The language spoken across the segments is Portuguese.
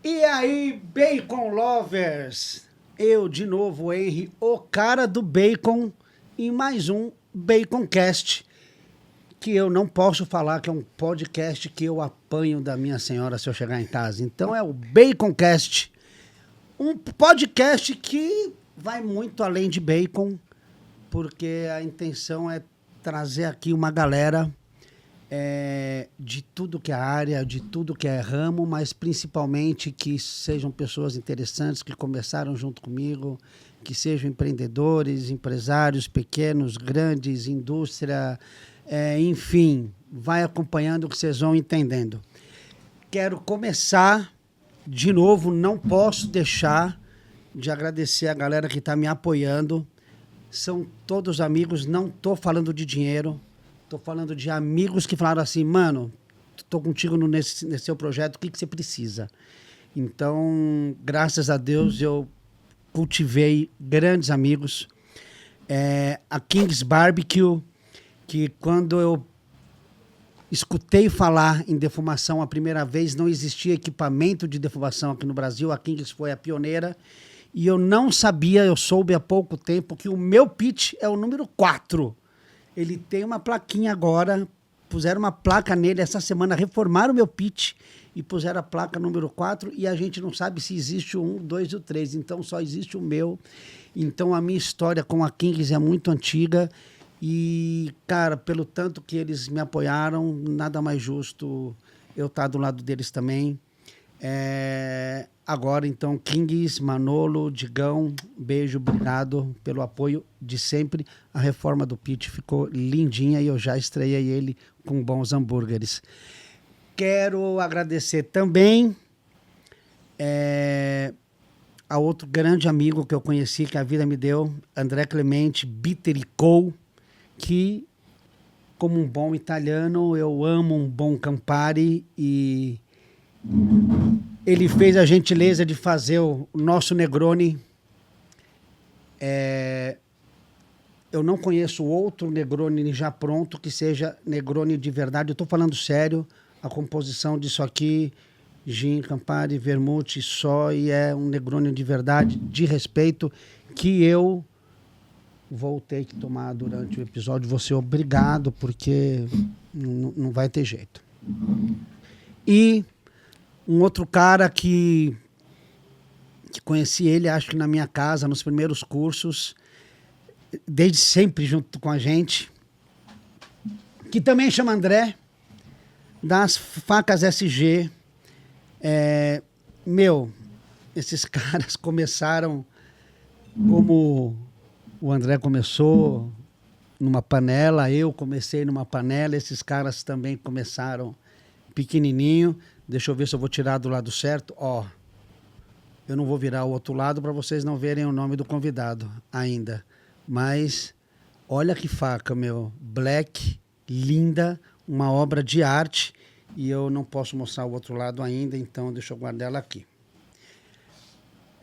E aí, Bacon Lovers? Eu, de novo, Henry, o cara do bacon, em mais um Baconcast, que eu não posso falar que é um podcast que eu apanho da minha senhora se eu chegar em casa. Então é o Baconcast, um podcast que vai muito além de bacon, porque a intenção é trazer aqui uma galera de tudo que é área, de tudo que é ramo, mas principalmente que sejam pessoas interessantes, que começaram junto comigo, que sejam empreendedores, empresários pequenos, grandes, indústria, enfim, vai acompanhando que vocês vão entendendo. Quero começar, de novo, não posso deixar de agradecer a galera que está me apoiando. São todos amigos, não estou falando de dinheiro, estou falando de amigos que falaram assim, mano, estou contigo nesse seu projeto, o que você precisa? Então, graças a Deus, eu cultivei grandes amigos. A King's Barbecue, que quando eu escutei falar em defumação a primeira vez, não existia equipamento de defumação aqui no Brasil, a King's foi a pioneira, e eu não sabia, eu soube há pouco tempo, que o meu pitch é o número 4. Ele tem uma plaquinha agora, puseram uma placa nele essa semana, reformaram o meu pitch e puseram a placa número 4 e a gente não sabe se existe o 1, 2 e o 3, então só existe o meu. Então a minha história com a Kings é muito antiga e, cara, pelo tanto que eles me apoiaram, nada mais justo eu estar do lado deles também. Agora, então, Kings, Manolo, Digão, beijo, obrigado pelo apoio de sempre. A reforma do pitch ficou lindinha e eu já estreiei ele com bons hambúrgueres. Quero agradecer também a outro grande amigo que eu conheci, que a vida me deu, André Clemente, Bitter Co., que, como um bom italiano, eu amo um bom Campari e ele fez a gentileza de fazer o nosso Negroni. Eu não conheço outro Negroni já pronto que seja Negroni de verdade. Eu estou falando sério. A composição disso aqui, gin, Campari, vermute, só, e é um Negroni de verdade, de respeito, que eu vou ter que tomar durante o episódio. Vou ser obrigado, porque não vai ter jeito. E um outro cara que conheci ele, acho que na minha casa, nos primeiros cursos, desde sempre junto com a gente, que também chama André, das facas SG. Esses caras começaram como o André começou, numa panela, eu comecei numa panela, esses caras também começaram pequenininho. Deixa eu ver se eu vou tirar do lado certo. Eu não vou virar o outro lado para vocês não verem o nome do convidado ainda. Mas olha que faca, meu. Black, linda, uma obra de arte. E eu não posso mostrar o outro lado ainda, então deixa eu guardar ela aqui.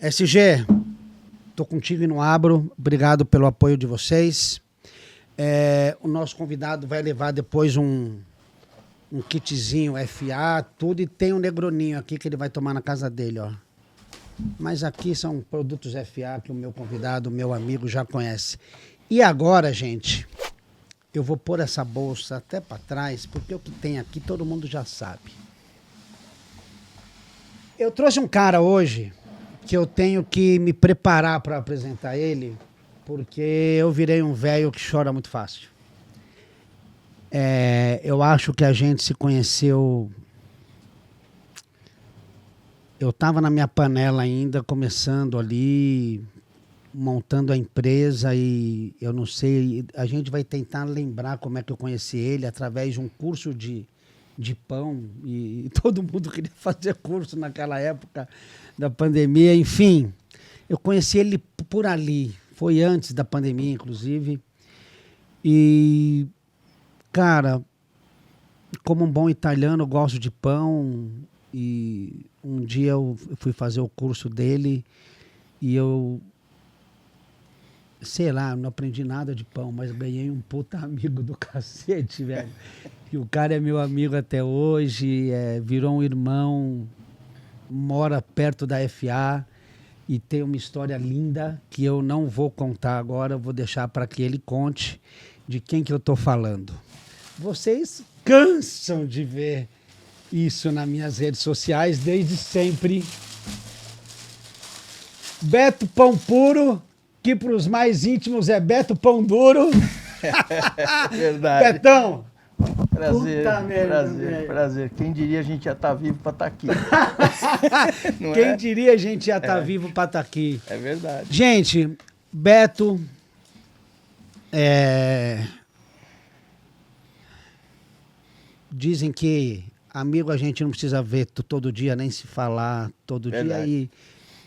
SG, tô contigo e não abro. Obrigado pelo apoio de vocês. O nosso convidado vai levar depois um kitzinho FA, tudo, e tem um Negroninho aqui que ele vai tomar na casa dele, ó. Mas aqui são produtos FA que o meu convidado, o meu amigo já conhece. E agora, gente, eu vou pôr essa bolsa até para trás, porque o que tem aqui todo mundo já sabe. Eu trouxe um cara hoje que eu tenho que me preparar para apresentar ele, porque eu virei um velho que chora muito fácil. Eu acho que a gente se conheceu. Eu estava na minha panela ainda, começando ali, montando a empresa, e eu não sei, a gente vai tentar lembrar como é que eu conheci ele, através de um curso de pão, e todo mundo queria fazer curso naquela época da pandemia, enfim. Eu conheci ele por ali, foi antes da pandemia, inclusive, e... Cara, como um bom italiano, eu gosto de pão, e um dia eu fui fazer o curso dele e eu sei lá, não aprendi nada de pão, mas ganhei um puta amigo do cacete, velho. E o cara é meu amigo até hoje, virou um irmão, mora perto da FA e tem uma história linda que eu não vou contar agora, vou deixar para que ele conte de quem que eu tô falando. Vocês cansam de ver isso nas minhas redes sociais desde sempre. Beto Pão Puro, que para os mais íntimos é Beto Pão Duro. Verdade. Betão! Prazer, Puta merda, prazer, velho. prazer. Quem diria a gente já tá vivo pra estar aqui. Não Quem é? diria a gente já tá vivo para estar aqui. É verdade. Gente, Beto dizem que amigo a gente não precisa ver todo dia, nem se falar todo Verdade. dia.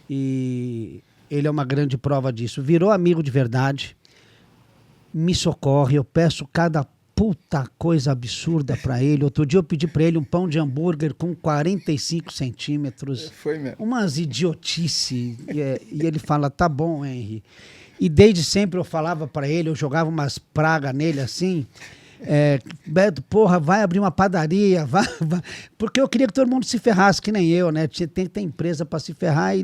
E ele é uma grande prova disso. Virou amigo de verdade. Me socorre, eu peço cada puta coisa absurda pra ele. Outro dia eu pedi pra ele um pão de hambúrguer com 45 centímetros. Foi mesmo. Umas idiotice. E ele fala, tá bom, Henry. E desde sempre eu falava pra ele, eu jogava umas pragas nele assim. Beto, porra, vai abrir uma padaria, vai. Porque eu queria que todo mundo se ferrasse, que nem eu, né? Tem que ter empresa pra se ferrar e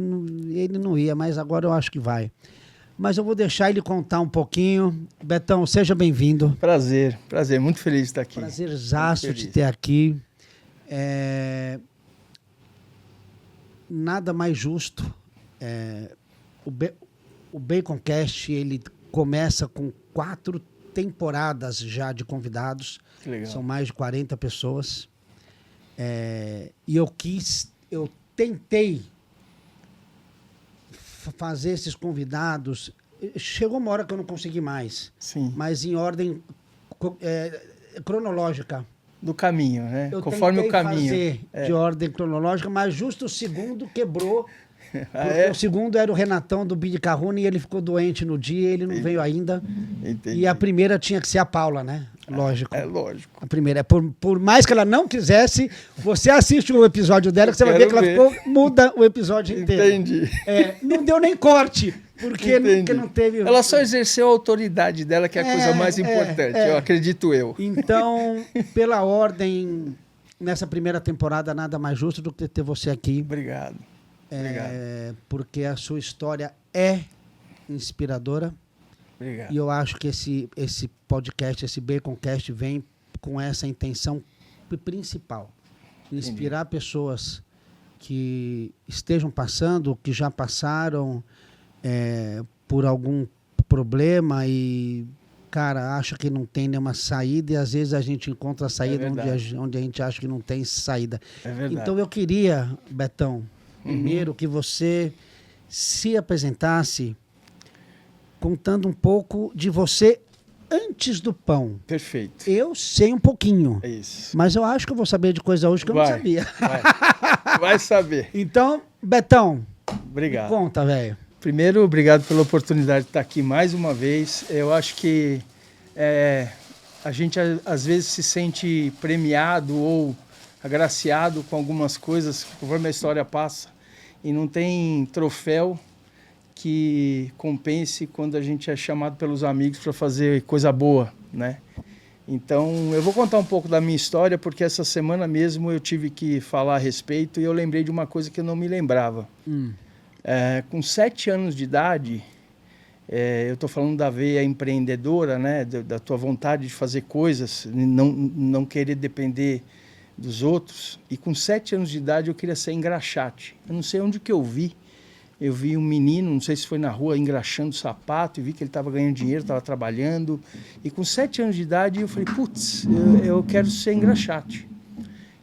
ele não ia, mas agora eu acho que vai. Mas eu vou deixar ele contar um pouquinho. Betão, seja bem-vindo. Prazer, prazer. Muito feliz de estar aqui. Prazerzaço Muito de feliz. ter aqui. Nada mais justo. O Baconcast, ele começa com 4 temporadas já de convidados. Que legal. São mais de 40 pessoas. E eu tentei fazer esses convidados. Chegou uma hora que eu não consegui mais. Sim. Mas em ordem cronológica. Do caminho, né? Eu Conforme o tentei caminho. fazer de ordem cronológica, mas justo o segundo quebrou. Ah, Porque o segundo era o Renatão do Bid Carrone e ele ficou doente no dia, ele não veio ainda. Entendi. E a primeira tinha que ser a Paula, né? Lógico. É lógico. A primeira. Por mais que ela não quisesse, você assiste o episódio dela, que você vai ver que ela ficou muda o episódio inteiro. Entendi. Não deu nem corte, porque não teve... Ela só exerceu a autoridade dela, que é a coisa mais importante, eu acredito eu. Então, pela ordem, nessa primeira temporada, nada mais justo do que ter você aqui. Obrigado. Obrigado. Porque a sua história é inspiradora. Obrigado. E eu acho que esse podcast, esse Baconcast, vem com essa intenção principal. Inspirar pessoas que estejam passando, que já passaram por algum problema e, cara, acha que não tem nenhuma saída e às vezes a gente encontra a saída onde a gente acha que não tem saída. É verdade. Então eu queria, Betão, primeiro que você se apresentasse contando um pouco de você antes do pão. Perfeito. Eu sei um pouquinho, É isso. mas eu acho que eu vou saber de coisa hoje que eu não sabia. Vai saber. Então, Betão, Obrigado. conta, velho. Primeiro, obrigado pela oportunidade de estar aqui mais uma vez. Eu acho que a gente às vezes se sente premiado ou agraciado com algumas coisas conforme a história passa e não tem troféu que compense quando a gente é chamado pelos amigos para fazer coisa boa, né? Então, eu vou contar um pouco da minha história, porque essa semana mesmo eu tive que falar a respeito e eu lembrei de uma coisa que eu não me lembrava. Com 7 anos de idade, eu estou falando da veia empreendedora, né? Da tua vontade de fazer coisas, não querer depender dos outros. E com 7 anos de idade eu queria ser engraxate. Eu não sei onde que eu vi. Eu vi um menino, não sei se foi na rua, engraxando sapato, e vi que ele estava ganhando dinheiro, estava trabalhando. E com 7 anos de idade eu falei, putz, eu quero ser engraxate.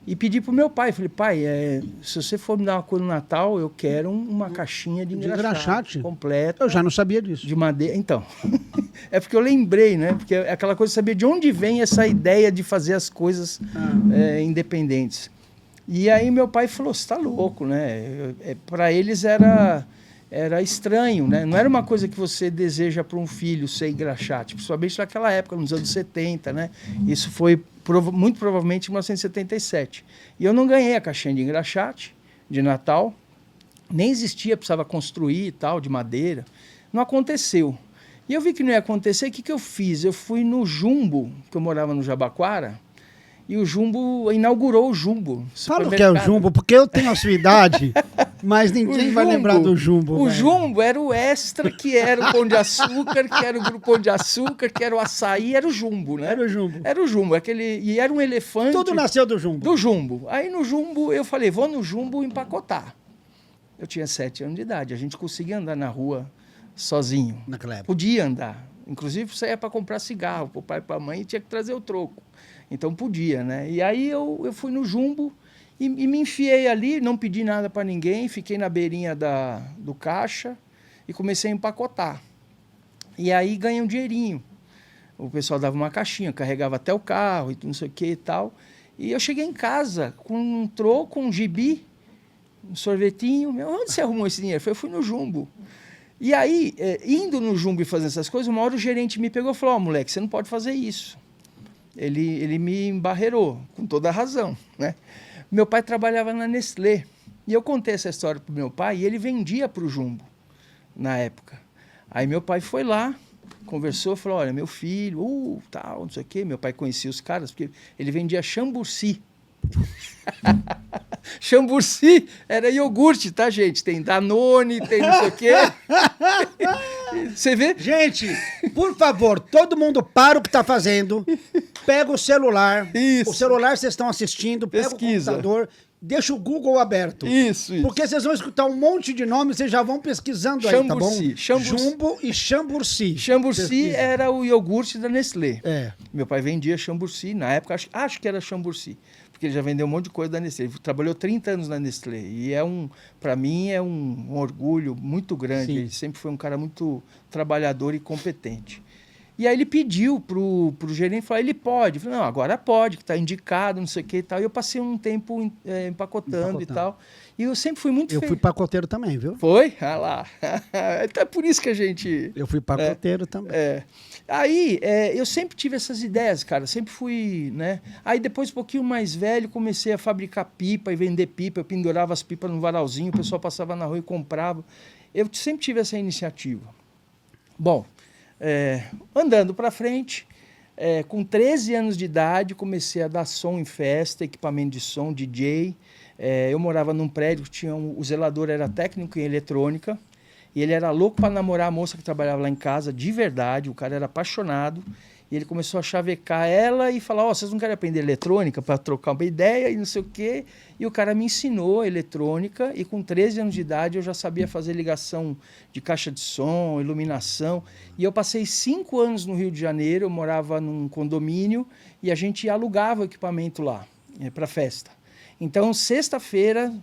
E pedi para o meu pai, falei, pai, se você for me dar uma coisa no Natal, eu quero uma caixinha de engraxate completa. Eu já não sabia disso. De madeira. Então, é porque eu lembrei, né? Porque é aquela coisa de saber de onde vem essa ideia de fazer as coisas independentes. E aí meu pai falou, você está louco, né? Para eles era estranho, né? Não era uma coisa que você deseja para um filho ser engraxate, principalmente naquela época, nos anos 70, né? Isso foi muito provavelmente em 1977. E eu não ganhei a caixinha de engraxate de Natal, nem existia, precisava construir e tal, de madeira. Não aconteceu. E eu vi que não ia acontecer, o que eu fiz? Eu fui no Jumbo, que eu morava no Jabaquara, e o Jumbo inaugurou o Jumbo. Fala o que é o Jumbo, porque eu tenho a sua idade, mas ninguém vai lembrar do Jumbo. O velho. Jumbo era o Extra, que era o Pão de Açúcar, que era o Grupo Pão de Açúcar, que era o Açaí, era o Jumbo, né? Era o Jumbo. Era o Jumbo, e era um elefante. Tudo nasceu do Jumbo. Do Jumbo. Aí no Jumbo, eu falei, vou no Jumbo empacotar. Eu tinha 7 anos de idade, a gente conseguia andar na rua sozinho. Naquela época. Podia andar. Inclusive, saía para comprar cigarro, para o pai e para a mãe, e tinha que trazer o troco. Então podia, né? E aí eu fui no Jumbo e me enfiei ali, não pedi nada para ninguém, fiquei na beirinha do caixa e comecei a empacotar. E aí ganhei um dinheirinho. O pessoal dava uma caixinha, carregava até o carro e não sei o que e tal. E eu cheguei em casa com um troco, um gibi, um sorvetinho. Onde você arrumou esse dinheiro? Eu fui no Jumbo. E aí, indo no Jumbo e fazendo essas coisas, uma hora o gerente me pegou e falou, moleque, você não pode fazer isso. Ele me embarreirou, com toda a razão, né? Meu pai trabalhava na Nestlé. E eu contei essa história pro meu pai e ele vendia para o Jumbo, na época. Aí meu pai foi lá, conversou, falou, olha, meu filho, tal, não sei o quê. Meu pai conhecia os caras, porque ele vendia chamburci. Chamburci era iogurte, tá, gente? Tem Danone, tem não sei o quê. Você vê? Gente, por favor, todo mundo para o que está fazendo, pega o celular, Isso. o celular vocês estão assistindo, pega Pesquisa. o computador, deixa o Google aberto. Isso. Porque vocês vão escutar um monte de nomes, vocês já vão pesquisando aí, tá bom? Chamburci. Jumbo e chamburci. Chamburci Pesquisa. era o iogurte da Nestlé. É. Meu pai vendia chamburci, na época acho que era chamburci, porque ele já vendeu um monte de coisa da Nestlé. Ele trabalhou 30 anos na Nestlé e para mim é um orgulho muito grande. Sim. Ele sempre foi um cara muito trabalhador e competente. E aí ele pediu pro gerente, falou, ele pode? Eu falei, não, agora pode, que está indicado, não sei o que e tal. E eu passei um tempo empacotando e tal. E eu sempre fui muito Eu feliz. fui pacoteiro também, viu? Foi? Ah lá. Então é por isso que a gente... Eu fui pacoteiro também. Aí, eu sempre tive essas ideias, cara, sempre fui, né? Aí depois, um pouquinho mais velho, comecei a fabricar pipa e vender pipa, eu pendurava as pipas no varalzinho, o pessoal passava na rua e comprava. Eu sempre tive essa iniciativa. Bom, andando para frente, com 13 anos de idade, comecei a dar som em festa, equipamento de som, DJ. Eu morava num prédio que tinha o zelador era técnico em eletrônica, e ele era louco para namorar a moça que trabalhava lá em casa, de verdade, o cara era apaixonado, e ele começou a chavecar ela e falar, vocês não querem aprender eletrônica para trocar uma ideia e não sei o quê? E o cara me ensinou eletrônica, e com 13 anos de idade eu já sabia fazer ligação de caixa de som, iluminação, e eu passei 5 anos no Rio de Janeiro, eu morava num condomínio, e a gente alugava o equipamento lá, para festa. Então, sexta-feira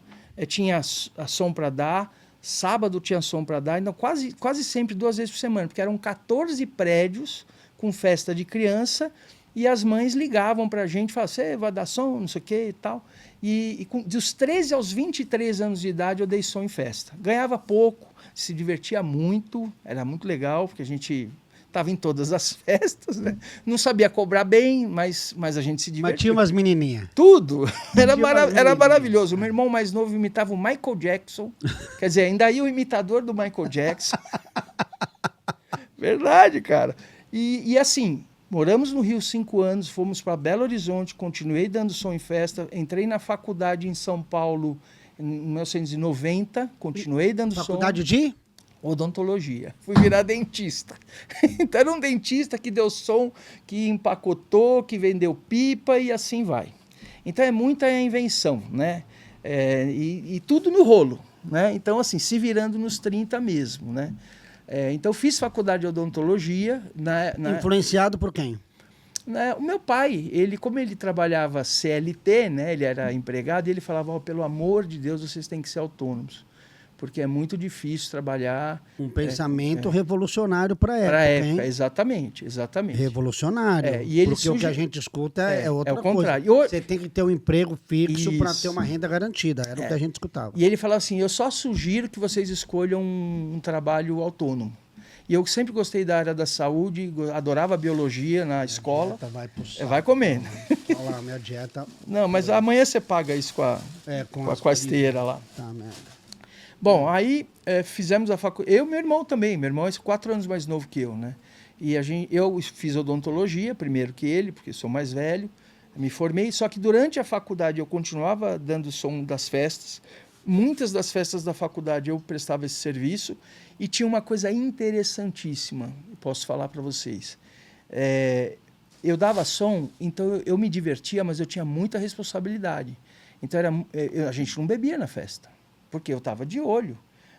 tinha a som para dar, sábado tinha som para dar, então quase sempre 2 vezes por semana, porque eram 14 prédios com festa de criança, e as mães ligavam para a gente, falavam, você vai dar som, não sei o que e tal. E dos 13 aos 23 anos de idade eu dei som em festa. Ganhava pouco, se divertia muito, era muito legal, porque a gente estava em todas as festas, né? Não sabia cobrar bem, mas a gente se divertia. Mas tinha umas menininhas. Tudo. Era maravilhoso. O meu irmão mais novo imitava o Michael Jackson. Quer dizer, ainda ia o imitador do Michael Jackson. Verdade, cara. E assim, moramos no Rio 5 anos, fomos para Belo Horizonte, continuei dando som em festa, entrei na faculdade em São Paulo em 1990, continuei dando som. Faculdade de? Odontologia. Fui virar dentista. Então era um dentista que deu som, que empacotou, que vendeu pipa e assim vai. Então é muita invenção, né? E tudo no rolo, né? Então assim, se virando nos 30 mesmo, né? Então fiz faculdade de odontologia. Influenciado por quem? O meu pai, como ele trabalhava CLT, né? Ele era empregado, e ele falava, pelo amor de Deus, vocês têm que ser autônomos. Porque é muito difícil trabalhar... Um pensamento revolucionário para a época, Para a época, hein? exatamente. Revolucionário. E ele porque o que a gente escuta é outra o coisa. contrário. Você tem que ter um emprego fixo para Isso. ter uma renda garantida. Era o que a gente escutava. E ele falava assim, eu só sugiro que vocês escolham um trabalho autônomo. E eu sempre gostei da área da saúde, adorava biologia na escola. Dieta vai pro saco. Vai comendo. Olha lá, minha dieta... Não, mas amanhã você paga isso com a esteira lá. Tá, merda. Bom, aí fizemos a faculdade. Eu e meu irmão também. Meu irmão é 4 anos mais novo que eu, né? E eu fiz odontologia primeiro que ele, porque sou mais velho. Me formei, só que durante a faculdade eu continuava dando som das festas. Muitas das festas da faculdade eu prestava esse serviço e tinha uma coisa interessantíssima, posso falar para vocês. Eu dava som, então eu me divertia, mas eu tinha muita responsabilidade. Então a gente não bebia na festa, porque eu estava de olho.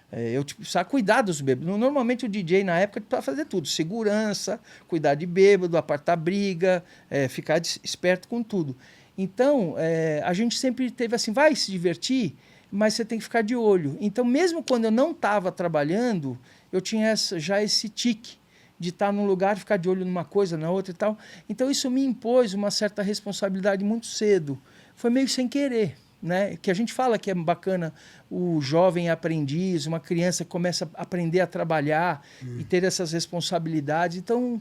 Eu precisava cuidar dos bêbados. Normalmente o DJ na época precisava fazer tudo. Segurança, cuidar de bêbado, apartar briga, ficar esperto com tudo. Então, a gente sempre teve assim, vai se divertir, mas você tem que ficar de olho. Então, mesmo quando eu não estava trabalhando, eu tinha já esse tique de estar num lugar, ficar de olho numa coisa, na outra e tal. Então, isso me impôs uma certa responsabilidade muito cedo. Foi meio sem querer. Né? Que a gente fala que é bacana o jovem aprendiz, uma criança que começa a aprender a trabalhar e ter essas responsabilidades. Então,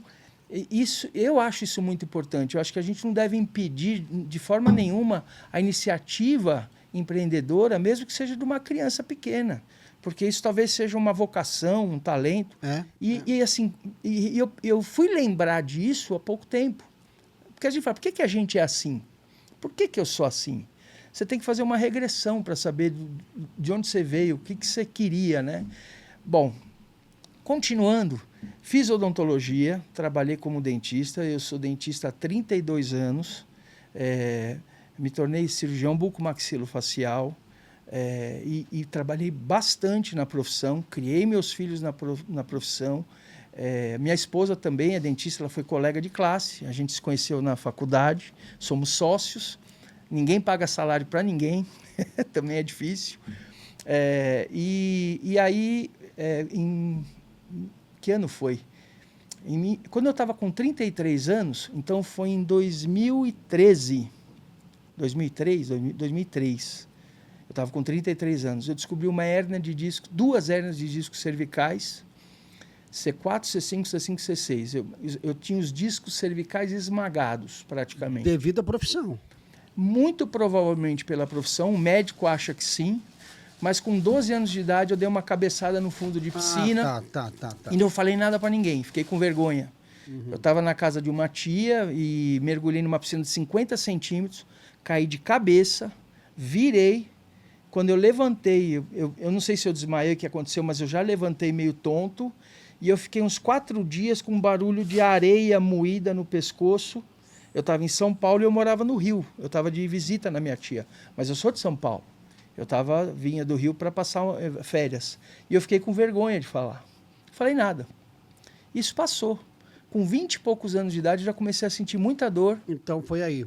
eu acho isso muito importante. Eu acho que a gente não deve impedir de forma nenhuma a iniciativa empreendedora, mesmo que seja de uma criança pequena, porque isso talvez seja uma vocação, um talento. Eu fui lembrar disso há pouco tempo. Porque a gente fala, por que a gente é assim? Por que eu sou assim? Você tem que fazer uma regressão para saber de onde você veio, o que você queria, né? Bom, continuando, fiz odontologia, trabalhei como dentista, eu sou dentista há 32 anos, me tornei cirurgião bucomaxilofacial e trabalhei bastante na profissão, criei meus filhos na profissão. Minha esposa também é dentista, ela foi colega de classe, a gente se conheceu na faculdade, somos sócios. Ninguém paga salário para ninguém, também é difícil. E aí, em que ano foi? Quando eu estava com 33 anos, então foi em 2003. Eu estava com 33 anos. Eu descobri uma hérnia de disco, 2 hérnias de disco cervicais, C4, C5, C5, C6. Eu tinha os discos cervicais esmagados, praticamente. Devido à profissão. Muito provavelmente pela profissão, o médico acha que sim, mas com 12 anos de idade eu dei uma cabeçada no fundo de piscina e não falei nada para ninguém, fiquei com vergonha. Eu estava na casa de uma tia e mergulhei numa piscina de 50 centímetros, caí de cabeça, virei. Quando eu levantei, eu não sei se eu desmaiei, o que aconteceu, mas eu já levantei meio tonto e eu fiquei uns 4 dias com um barulho de areia moída no pescoço. Eu estava em São Paulo e eu morava no Rio. Eu estava de visita na minha tia, mas eu sou de São Paulo. Vinha do Rio para passar férias. E eu fiquei com vergonha de falar. Falei nada. Isso passou. Com 20 e poucos anos de idade, eu já comecei a sentir muita dor. Então foi aí.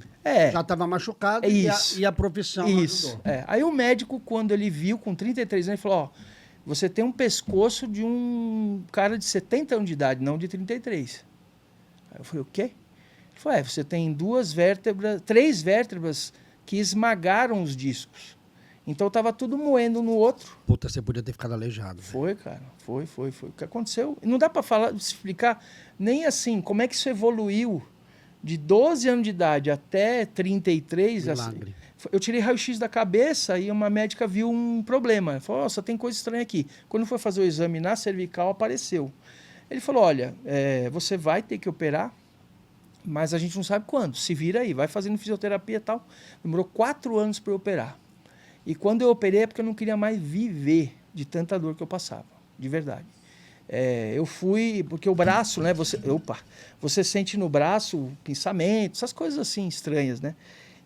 Já estava machucado e a profissão ajudou. Aí o médico, quando ele viu, com 33 anos, ele falou, você tem um pescoço de um cara de 70 anos de idade, não de 33. Aí eu falei, o quê? Ele falou, você tem 3 vértebras que esmagaram os discos. Então estava tudo moendo no outro. Puta, você podia ter ficado aleijado. Foi, cara. Foi. O que aconteceu? Não dá para explicar nem assim como é que isso evoluiu de 12 anos de idade até 33. Assim. Eu tirei raio-x da cabeça e uma médica viu um problema. Falou, só tem coisa estranha aqui. Quando foi fazer o exame na cervical, apareceu. Ele falou, olha, você vai ter que operar, mas a gente não sabe quando. Se vira aí, vai fazendo fisioterapia e tal. Demorou 4 anos para eu operar. E quando eu operei é porque eu não queria mais viver de tanta dor que eu passava, de verdade. Eu fui, porque o braço, né? Você sente no braço pensamento, essas coisas assim estranhas, né?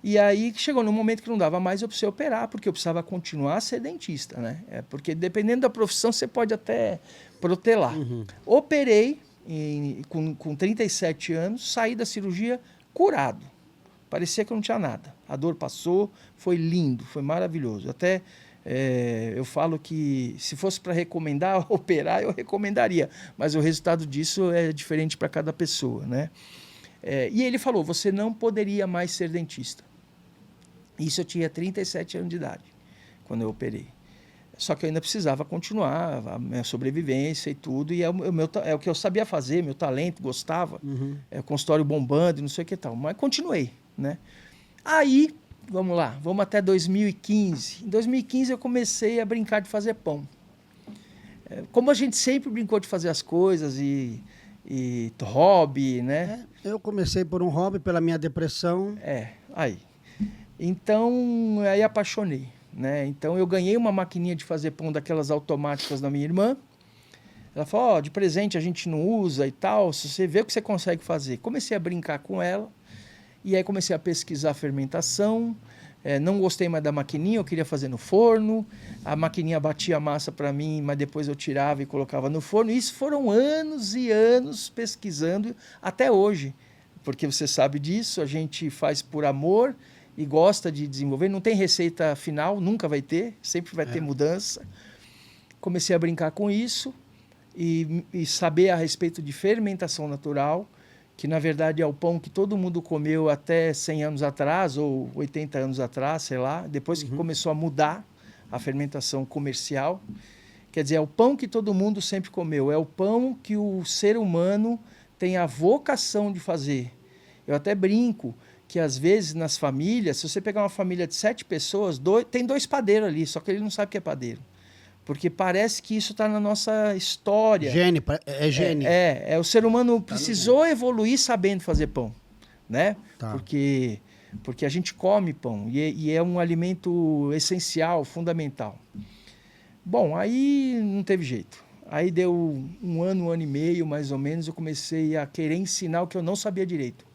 E aí chegou num momento que não dava mais, eu precisei operar, porque eu precisava continuar a ser dentista, né? Porque dependendo da profissão, você pode até protelar. Operei com 37 anos, saí da cirurgia curado. Parecia que eu não tinha nada. A dor passou, foi lindo, foi maravilhoso. Até eu falo que se fosse para recomendar operar, eu recomendaria. Mas o resultado disso é diferente para cada pessoa, né? E ele falou, você não poderia mais ser dentista. Isso eu tinha 37 anos de idade, quando eu operei. Só que eu ainda precisava continuar a minha sobrevivência e tudo. E é o que eu sabia fazer, meu talento, gostava. O consultório bombando, não sei o que tal. Mas continuei, né? Aí, vamos até 2015. Em 2015 eu comecei a brincar de fazer pão. Como a gente sempre brincou de fazer as coisas e hobby, né? Eu comecei por um hobby, pela minha depressão. Aí. Então, aí apaixonei, né? Então, eu ganhei uma maquininha de fazer pão daquelas automáticas da minha irmã. Ela falou, de presente a gente não usa e tal, se você vê o que você consegue fazer. Comecei a brincar com ela, e aí comecei a pesquisar a fermentação. Não gostei mais da maquininha, eu queria fazer no forno. A maquininha batia a massa para mim, mas depois eu tirava e colocava no forno. E isso foram anos e anos pesquisando, até hoje. Porque você sabe disso, a gente faz por amor e gosta de desenvolver. Não tem receita final, nunca vai ter, sempre vai ter mudança. Comecei a brincar com isso e saber a respeito de fermentação natural, que na verdade é o pão que todo mundo comeu até 100 anos atrás, ou 80 anos atrás, sei lá, depois que começou a mudar a fermentação comercial. Quer dizer, é o pão que todo mundo sempre comeu, é o pão que o ser humano tem a vocação de fazer. Eu até brinco que às vezes nas famílias, se você pegar uma família de 7 pessoas, tem 2 padeiros ali, só que ele não sabe que é padeiro. Porque parece que isso está na nossa história. Gene, é gene. O ser humano precisou evoluir sabendo fazer pão, né? Tá. Porque a gente come pão e é um alimento essencial, fundamental. Bom, aí não teve jeito. Aí deu um ano e meio, mais ou menos, eu comecei a querer ensinar o que eu não sabia direito.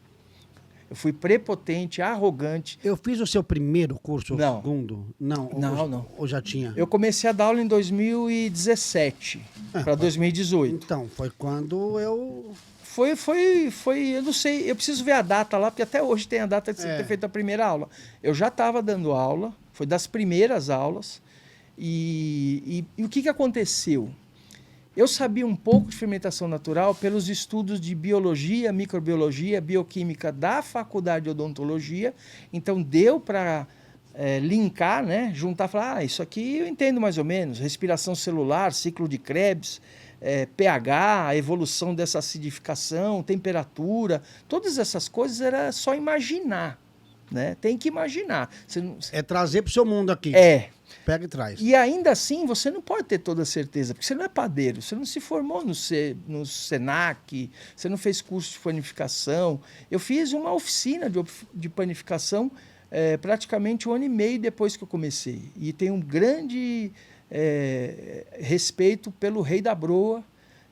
Eu fui prepotente, arrogante. Eu fiz o seu primeiro curso, Não. o segundo? Não. Não. Ou já tinha? Eu comecei a dar aula em 2017 para 2018. Então, foi quando eu... Foi, eu não sei, eu preciso ver a data lá, porque até hoje tem a data de você ter feito a primeira aula. Eu já estava dando aula, foi das primeiras aulas, e o que aconteceu? Eu sabia um pouco de fermentação natural pelos estudos de biologia, microbiologia, bioquímica da faculdade de odontologia, então deu para linkar, né, juntar, falar, isso aqui eu entendo mais ou menos, respiração celular, ciclo de Krebs, pH, a evolução dessa acidificação, temperatura, todas essas coisas era só imaginar, né? Tem que imaginar. Você não... É trazer para o seu mundo aqui. Pega e traz. E ainda assim, você não pode ter toda a certeza, porque você não é padeiro, você não se formou no Senac, você não fez curso de panificação. Eu fiz uma oficina de panificação praticamente 1 ano e meio depois que eu comecei. E tenho um grande respeito pelo rei da broa,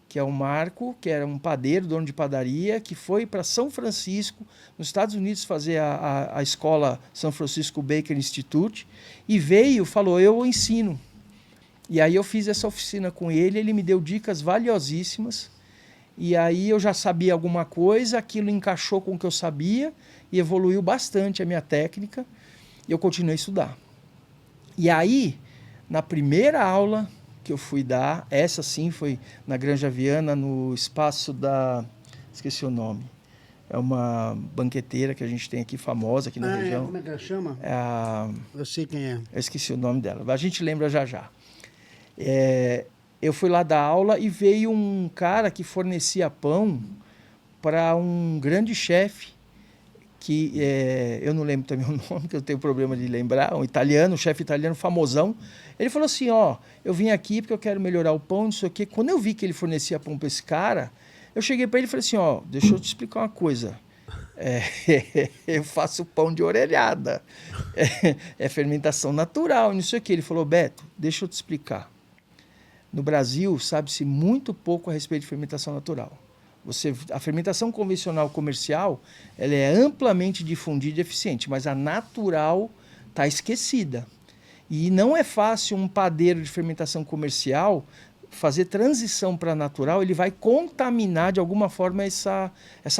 que é o Marco, que era um padeiro, dono de padaria, que foi para São Francisco, nos Estados Unidos, fazer a escola São Francisco Baker Institute, e veio, falou, eu ensino. E aí eu fiz essa oficina com ele me deu dicas valiosíssimas, e aí eu já sabia alguma coisa, aquilo encaixou com o que eu sabia, e evoluiu bastante a minha técnica, e eu continuei a estudar. E aí, na primeira aula que eu fui dar, essa sim foi na Granja Viana, no espaço da... esqueci o nome. É uma banqueteira que a gente tem aqui, famosa aqui na região. Como é que ela chama? Eu sei quem é. Eu esqueci o nome dela, a gente lembra já já. Eu fui lá dar aula e veio um cara que fornecia pão para um grande chefe, que eu não lembro também o nome, que eu tenho problema de lembrar, um chefe italiano famosão. Ele falou assim, eu vim aqui porque eu quero melhorar o pão, não sei o quê. Quando eu vi que ele fornecia pão para esse cara, eu cheguei para ele e falei assim, deixa eu te explicar uma coisa. Eu faço pão de orelhada, é fermentação natural, não sei o quê. Ele falou, Beto, deixa eu te explicar. No Brasil, sabe-se muito pouco a respeito de fermentação natural. A fermentação convencional comercial, ela é amplamente difundida e eficiente, mas a natural está esquecida. E não é fácil um padeiro de fermentação comercial fazer transição para natural, ele vai contaminar de alguma forma essa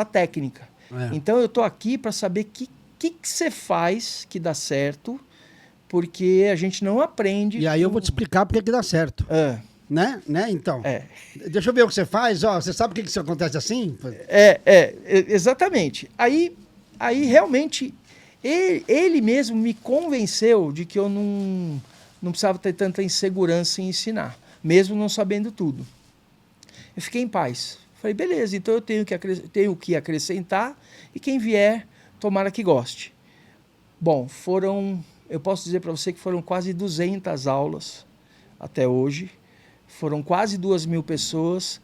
técnica. Então eu estou aqui para saber o que você faz que dá certo, porque a gente não aprende... E aí eu vou te explicar porque que dá certo. Né? Então, deixa eu ver o que você faz, você sabe por que isso acontece assim? Exatamente. Aí realmente, ele mesmo me convenceu de que eu não precisava ter tanta insegurança em ensinar, mesmo não sabendo tudo. Eu fiquei em paz. Falei, beleza, então eu tenho que acrescentar e quem vier, tomara que goste. Bom, eu posso dizer para você que foram quase 200 aulas até hoje. foram quase 2.000 pessoas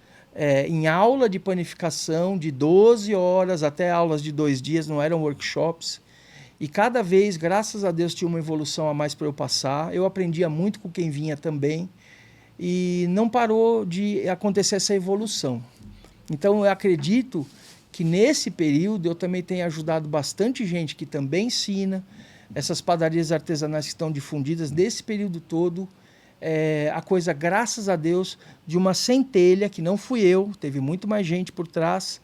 em aula de panificação de 12 horas até aulas de 2 dias, não eram workshops. E cada vez, graças a Deus, tinha uma evolução a mais para eu passar. Eu aprendia muito com quem vinha também. E não parou de acontecer essa evolução. Então eu acredito que nesse período eu também tenho ajudado bastante gente que também ensina, essas padarias artesanais que estão difundidas nesse período todo, a coisa, graças a Deus, de uma centelha, que não fui eu, teve muito mais gente por trás,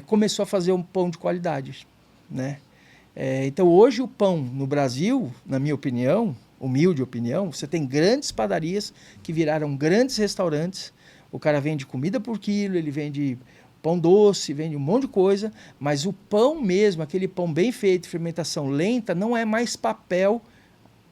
começou a fazer um pão de qualidade, né? Então hoje o pão no Brasil, na minha opinião, humilde opinião, você tem grandes padarias que viraram grandes restaurantes. O cara vende comida por quilo, ele vende pão doce, vende um monte de coisa, mas o pão mesmo, aquele pão bem feito, fermentação lenta, não é mais papel,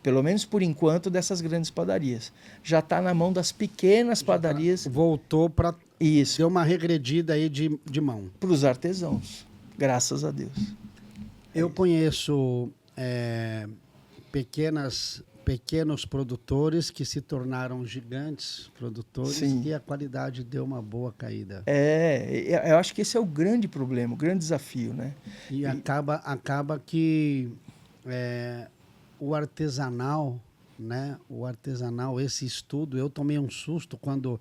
pelo menos por enquanto, dessas grandes padarias. Já está na mão das pequenas padarias. Voltou para... Isso. Deu uma regredida aí de mão. Para os artesãos, graças a Deus. Eu conheço pequenos produtores que se tornaram gigantes produtores. Sim. E a qualidade deu uma boa caída. Eu acho que esse é o grande problema, o grande desafio, né? E acaba que o artesanal, né? O artesanal, esse estudo, eu tomei um susto quando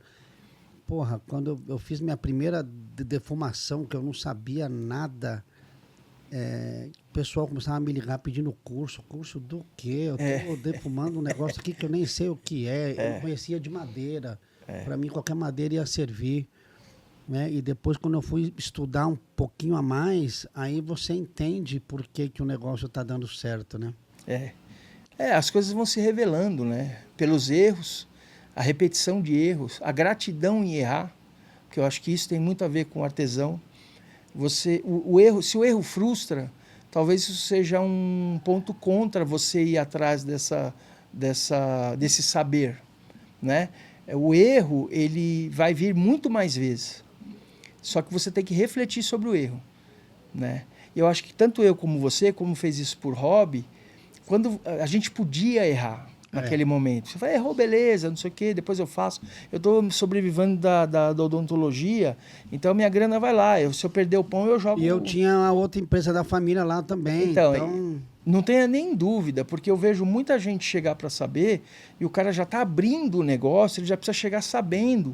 eu fiz minha primeira defumação, que eu não sabia nada. O pessoal começava a me ligar pedindo curso do quê? Eu estou defumando um negócio aqui que eu nem sei o que é. Eu não conhecia de madeira. Para mim, qualquer madeira ia servir. Né? E depois, quando eu fui estudar um pouquinho a mais, aí você entende por que o negócio está dando certo, né? As coisas vão se revelando, né? Pelos erros, a repetição de erros, a gratidão em errar, que eu acho que isso tem muito a ver com o artesão. O erro, se o erro frustra, talvez isso seja um ponto contra você ir atrás desse saber, né? O erro, ele vai vir muito mais vezes. Só que você tem que refletir sobre o erro, né? E eu acho que tanto eu como você, como fez isso por hobby, quando a gente podia errar naquele momento. Você fala, errou, beleza, não sei o quê, depois eu faço. Eu estou sobrevivendo da odontologia, então minha grana vai lá. Se eu perder o pão, eu jogo. E eu tinha a outra empresa da família lá também. Então... Não tenha nem dúvida, porque eu vejo muita gente chegar para saber e o cara já está abrindo o negócio, ele já precisa chegar sabendo.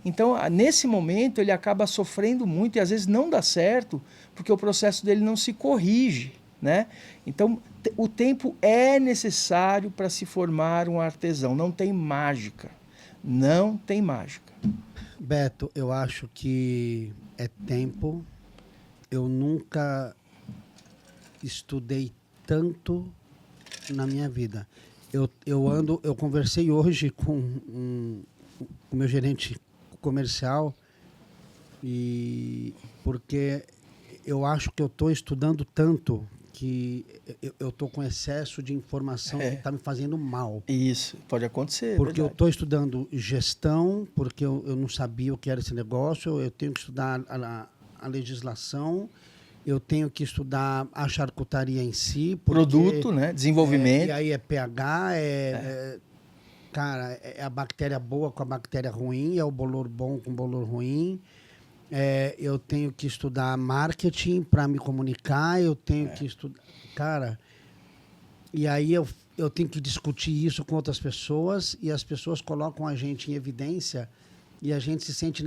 Então, nesse momento, ele acaba sofrendo muito e às vezes não dá certo, porque o processo dele não se corrige, né? Então, o tempo é necessário para se formar um artesão. Não tem mágica. Não tem mágica. Beto, eu acho que é tempo. Eu nunca estudei tanto na minha vida. Eu conversei hoje com o meu gerente comercial, porque eu acho que eu estou estudando tanto que eu estou com excesso de informação que está me fazendo mal. Isso, pode acontecer. Porque eu estou estudando gestão, porque eu não sabia o que era esse negócio, eu tenho que estudar a legislação, eu tenho que estudar a charcutaria em si. Produto, né? Desenvolvimento. E aí é pH, cara, é a bactéria boa com a bactéria ruim, é o bolor bom com o bolor ruim. Eu tenho que estudar marketing para me comunicar, eu tenho que estudar... Cara, e aí eu tenho que discutir isso com outras pessoas e as pessoas colocam a gente em evidência e a gente se sente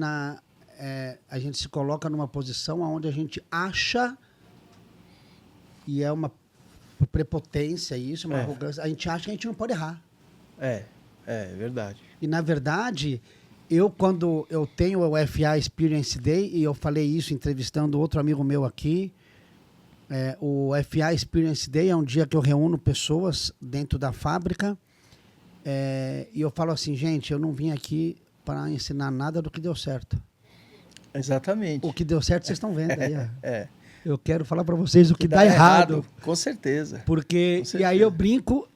a gente se coloca numa posição onde a gente acha, e é uma prepotência isso, uma arrogância, a gente acha que a gente não pode errar. É verdade. E, na verdade, quando eu tenho o FA Experience Day, e eu falei isso entrevistando outro amigo meu aqui, o FA Experience Day é um dia que eu reúno pessoas dentro da fábrica, e eu falo assim, gente, eu não vim aqui para ensinar nada do que deu certo. Exatamente. O que deu certo, vocês estão vendo aí. Eu quero falar para vocês o que dá errado. Com certeza. Porque, e aí eu brinco,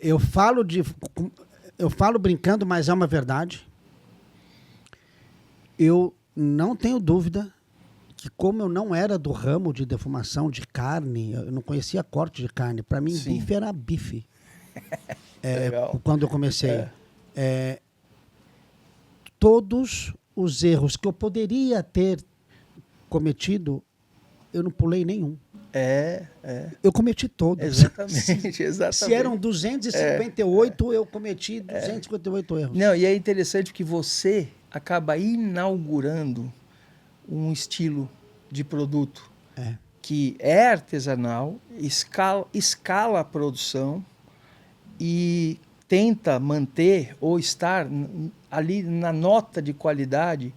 eu falo brincando, mas é uma verdade. Eu não tenho dúvida que, como eu não era do ramo de defumação de carne, eu não conhecia corte de carne. Para mim, bife era bife. Quando eu comecei. todos os erros que eu poderia ter cometido, eu não pulei nenhum. Eu cometi todos. Exatamente, exatamente. Se eram 258, eu cometi 258 erros. Não, e é interessante que você acaba inaugurando um estilo de produto que é artesanal, escala a produção e tenta manter ou estar ali na nota de qualidade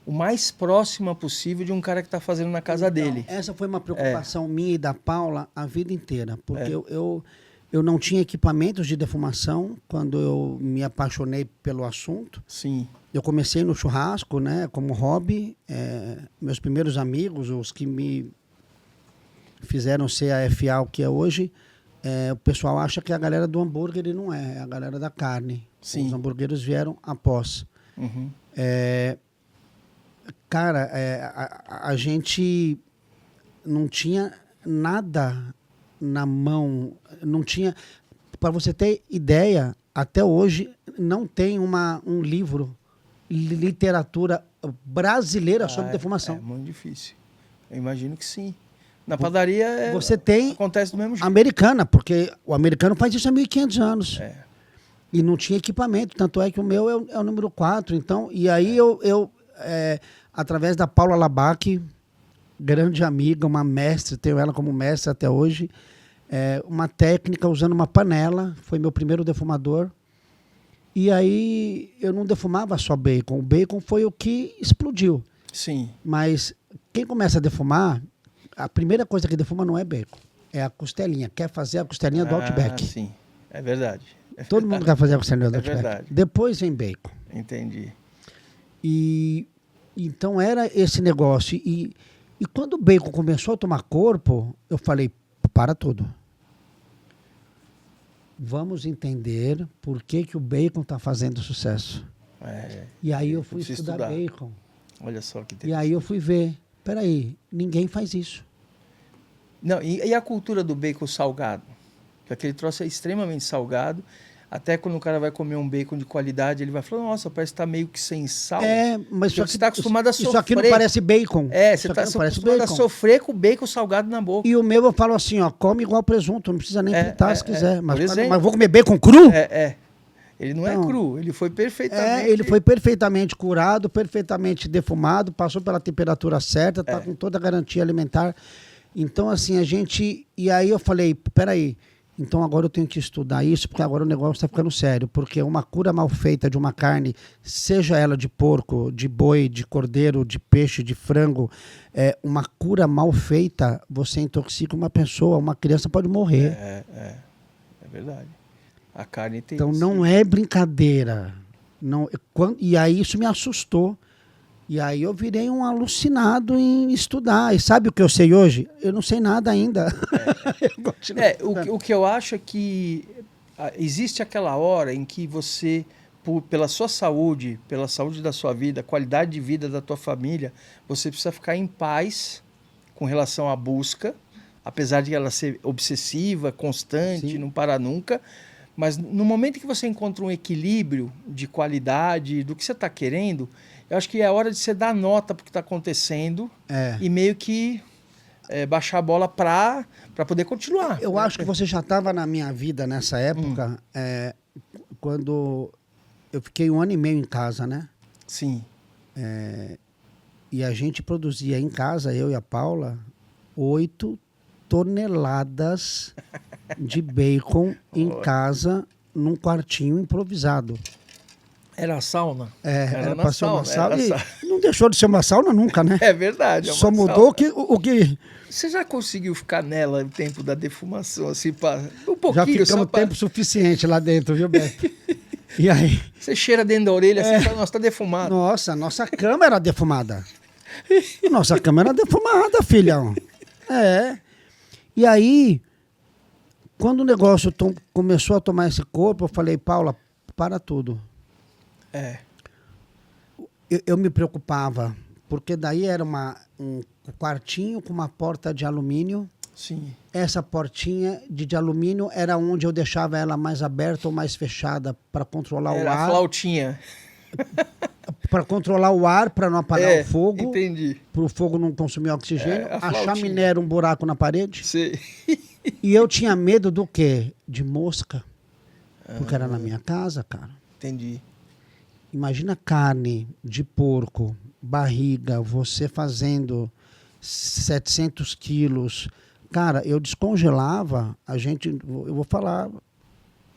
o mais próxima possível de um cara que está fazendo na casa dele. Essa foi uma preocupação minha e da Paula a vida inteira, porque eu não tinha equipamentos de defumação quando eu me apaixonei pelo assunto. Sim. Eu comecei no churrasco, né, como hobby. Meus primeiros amigos, os que me fizeram ser a FA o que é hoje, o pessoal acha que é a galera do hambúrguer e não é a galera da carne. Sim. Os hambúrgueres vieram após. Uhum. Cara, a gente não tinha nada na mão, não tinha... Para você ter ideia, até hoje não tem um livro, literatura brasileira sobre defumação. É muito difícil. Eu imagino que sim. Na padaria você tem acontece do mesmo jeito. Americana, porque o americano faz isso há 1.500 anos. E não tinha equipamento, tanto é que o meu é o número 4. Então, e aí eu através da Paula Labac, grande amiga, uma mestre, tenho ela como mestre até hoje, uma técnica usando uma panela, foi meu primeiro defumador. E aí eu não defumava só bacon, o bacon foi o que explodiu. Sim. Mas quem começa a defumar, a primeira coisa que defuma não é bacon, é a costelinha. Quer fazer a costelinha do Outback. Sim, é verdade. Todo mundo quer fazer a costelinha do Outback. Verdade. Depois vem bacon. Entendi. E então era esse negócio. E quando o bacon começou a tomar corpo, eu falei, para tudo. Vamos entender por que o bacon está fazendo sucesso. E aí eu fui estudar bacon. Olha só que interessante. E aí eu fui ver, peraí, ninguém faz isso. Não, e a cultura do bacon salgado? Porque aquele troço é extremamente salgado. Até quando o cara vai comer um bacon de qualidade, ele vai falar, nossa, parece que está meio que sem sal. Mas você está acostumado a sofrer. Isso aqui não parece bacon. Você está acostumado a sofrer com o bacon salgado na boca. E o meu eu falo assim, ó, come igual presunto, não precisa nem fritar se quiser. Mas vou comer bacon cru? Ele não é cru, ele foi perfeitamente... ele foi perfeitamente curado, perfeitamente defumado, passou pela temperatura certa, está com toda a garantia alimentar. Então, assim, E aí eu falei, peraí, então agora eu tenho que estudar isso, porque agora o negócio está ficando sério. Porque uma cura mal feita de uma carne, seja ela de porco, de boi, de cordeiro, de peixe, de frango, uma cura mal feita, você intoxica uma pessoa, uma criança pode morrer. É verdade. A carne tem então não é brincadeira. Não, e aí isso me assustou. E aí eu virei um alucinado em estudar. E sabe o que eu sei hoje? Eu não sei nada ainda. O que eu acho é que existe aquela hora em que você, pela sua saúde, pela saúde da sua vida, qualidade de vida da tua família, você precisa ficar em paz com relação à busca, apesar de ela ser obsessiva, constante, não parar nunca. Mas no momento que você encontra um equilíbrio de qualidade, do que você está querendo, eu acho que é a hora de você dar nota para o que está acontecendo e meio que baixar a bola para poder continuar. Eu acho que você já estava na minha vida nessa época, quando eu fiquei 1 ano e meio em casa, né? Sim. E a gente produzia em casa, eu e a Paula, 8 toneladas de bacon em casa, num quartinho improvisado. Era a sauna? Era para ser uma sauna. E não deixou de ser uma sauna nunca, né? É verdade. Só mudou o que... Você já conseguiu ficar nela no tempo da defumação, assim, um pouquinho? Já ficamos tempo suficiente lá dentro, viu, Beto? E aí? Você cheira dentro da orelha, assim, fala, nossa, tá defumado. Nossa, nossa cama era defumada. Nossa cama era defumada, filhão. E aí, quando o negócio começou a tomar esse corpo, eu falei, Paula, para tudo. Eu me preocupava, porque daí era um quartinho com uma porta de alumínio. Sim. Essa portinha de alumínio era onde eu deixava ela mais aberta ou mais fechada para controlar o Era a ar. flautinha. Para controlar o ar, para não apagar o fogo. Entendi. Para o fogo não consumir oxigênio. A A flautinha. chaminé era um buraco na parede. Sei. E eu tinha medo do quê? De mosca. Porque era na minha casa, cara. Entendi. Imagina carne de porco, barriga, você fazendo 700 quilos. Cara, eu descongelava, eu vou falar,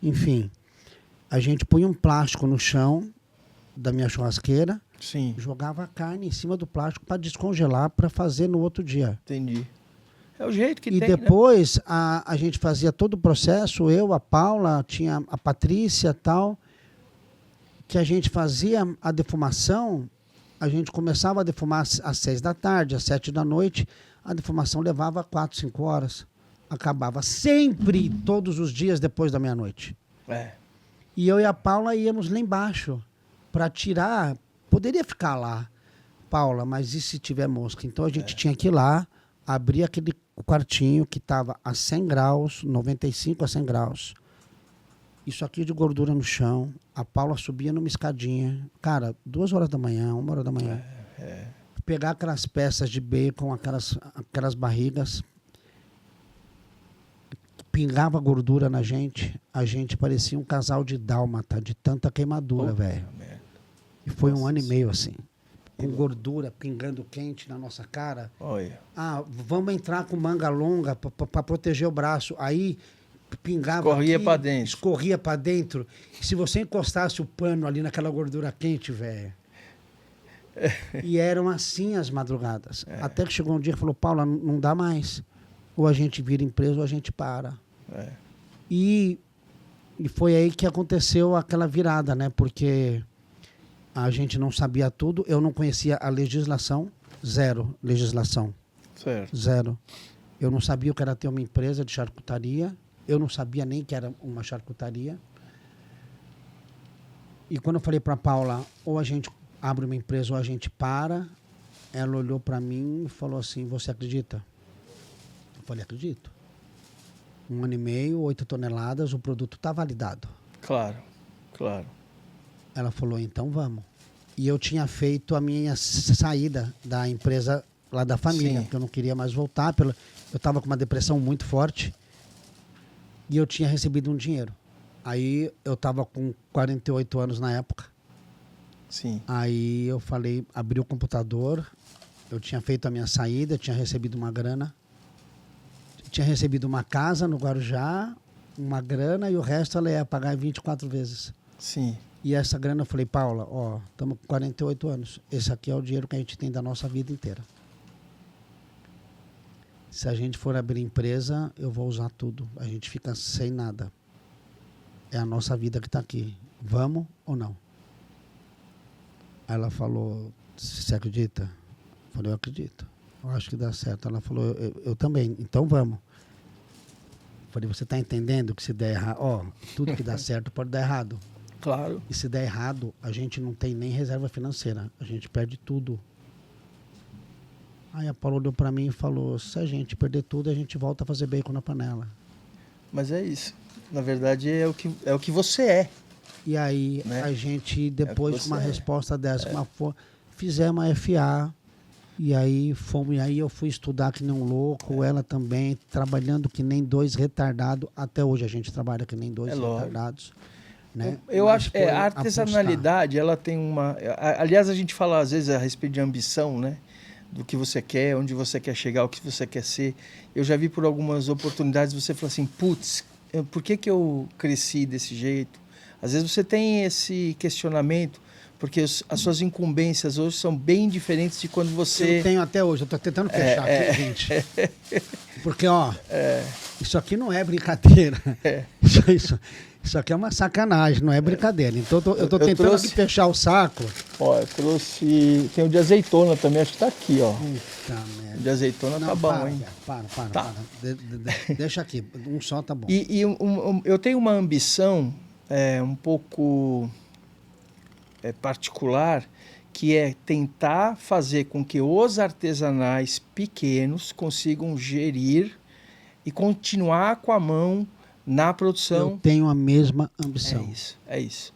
enfim, a gente punha um plástico no chão da minha churrasqueira, Sim. jogava a carne em cima do plástico para descongelar para fazer no outro dia. Entendi. É o jeito que E tem, depois a gente fazia todo o processo, eu, a Paula, tinha a Patrícia e tal, que a gente fazia a defumação, a gente começava a defumar às 6 da tarde, às 7 da noite, a defumação levava 4, 5 horas. Acabava sempre, todos os dias depois da meia-noite. É. E eu e a Paula íamos lá embaixo para tirar, poderia ficar lá, Paula, mas e se tiver mosca? Então a gente tinha que ir lá, abrir aquele quartinho que estava a 100 graus, 95 a 100 graus. Isso aqui de gordura no chão. A Paula subia numa escadinha. Cara, 2 horas da manhã, 1 hora da manhã. Pegar aquelas peças de bacon, aquelas barrigas. Pingava gordura na gente. A gente parecia um casal de dálmata, de tanta queimadura, velho. E foi um ano e meio assim. Com gordura pingando quente na nossa cara. Olha. Ah, vamos entrar com manga longa para proteger o braço. Aí pingava Escorria aqui, pra dentro. escorria para dentro. E se você encostasse o pano ali naquela gordura quente, velho. E eram assim as madrugadas. Até que chegou um dia e falou, Paula, não dá mais. Ou a gente vira empresa ou a gente para. E foi aí que aconteceu aquela virada, né? Porque a gente não sabia tudo. Eu não conhecia a legislação. Zero legislação. Certo. Zero. Eu não sabia o que era ter uma empresa de charcutaria. Eu não sabia nem que era uma charcutaria. E quando eu falei para Paula, ou a gente abre uma empresa ou a gente para, ela olhou para mim e falou assim, você acredita? Eu falei, acredito. 1 ano e meio, 8 toneladas, o produto está validado. Claro, claro. Ela falou, então vamos. E eu tinha feito a minha saída da empresa lá da família, Sim. porque eu não queria mais voltar. Eu estava com uma depressão muito forte e eu tinha recebido um dinheiro. Aí eu estava com 48 anos na época. Sim. Aí eu falei, abri o computador, eu tinha feito a minha saída, tinha recebido uma grana. Tinha recebido uma casa no Guarujá, uma grana, e o resto ela ia pagar 24 vezes. Sim. E essa grana eu falei, Paula, ó, estamos com 48 anos. Esse aqui é o dinheiro que a gente tem da nossa vida inteira. Se a gente for abrir empresa, eu vou usar tudo. A gente fica sem nada. É a nossa vida que está aqui. Vamos ou não? Aí ela falou, você acredita? Eu falei, eu acredito. Eu acho que dá certo. Ela falou, eu também. Então vamos. Eu falei, você está entendendo que se der errado... Ó, tudo que dá certo pode dar errado. Claro. E se der errado, a gente não tem nem reserva financeira. A gente perde tudo. Aí a Paula olhou pra mim e falou, se a gente perder tudo, a gente volta a fazer bacon na panela. Mas é isso. Na verdade, é o que você é. E aí Né? a gente, depois com uma você é. resposta dessa, fizemos a FA. E aí fomos, e aí eu fui estudar que nem um louco, ela também, trabalhando que nem 2 retardados. Até hoje a gente trabalha que nem 2 retardados. Né? Eu Mas acho foi a artesanalidade, ela tem uma... Aliás, a gente fala às vezes a respeito de ambição, né? Do que você quer, onde você quer chegar, o que você quer ser. Eu já vi por algumas oportunidades você falar assim, putz, por que eu cresci desse jeito? Às vezes você tem esse questionamento, porque as suas incumbências hoje são bem diferentes de quando você... Eu tenho até hoje, eu tô tentando fechar aqui, gente. Porque, ó, isso aqui não é brincadeira. Isso aqui é uma sacanagem, não é brincadeira. Então eu tô tentando aqui fechar o saco. Ó, eu trouxe... Tem o de azeitona também, acho que tá aqui, ó. Puta merda. O de azeitona Não, tá bom, hein? Para. Deixa aqui, um só tá bom. E eu tenho uma ambição um pouco particular, que é tentar fazer com que os artesanais pequenos consigam gerir e continuar com a mão na produção. Eu tenho a mesma ambição. É isso.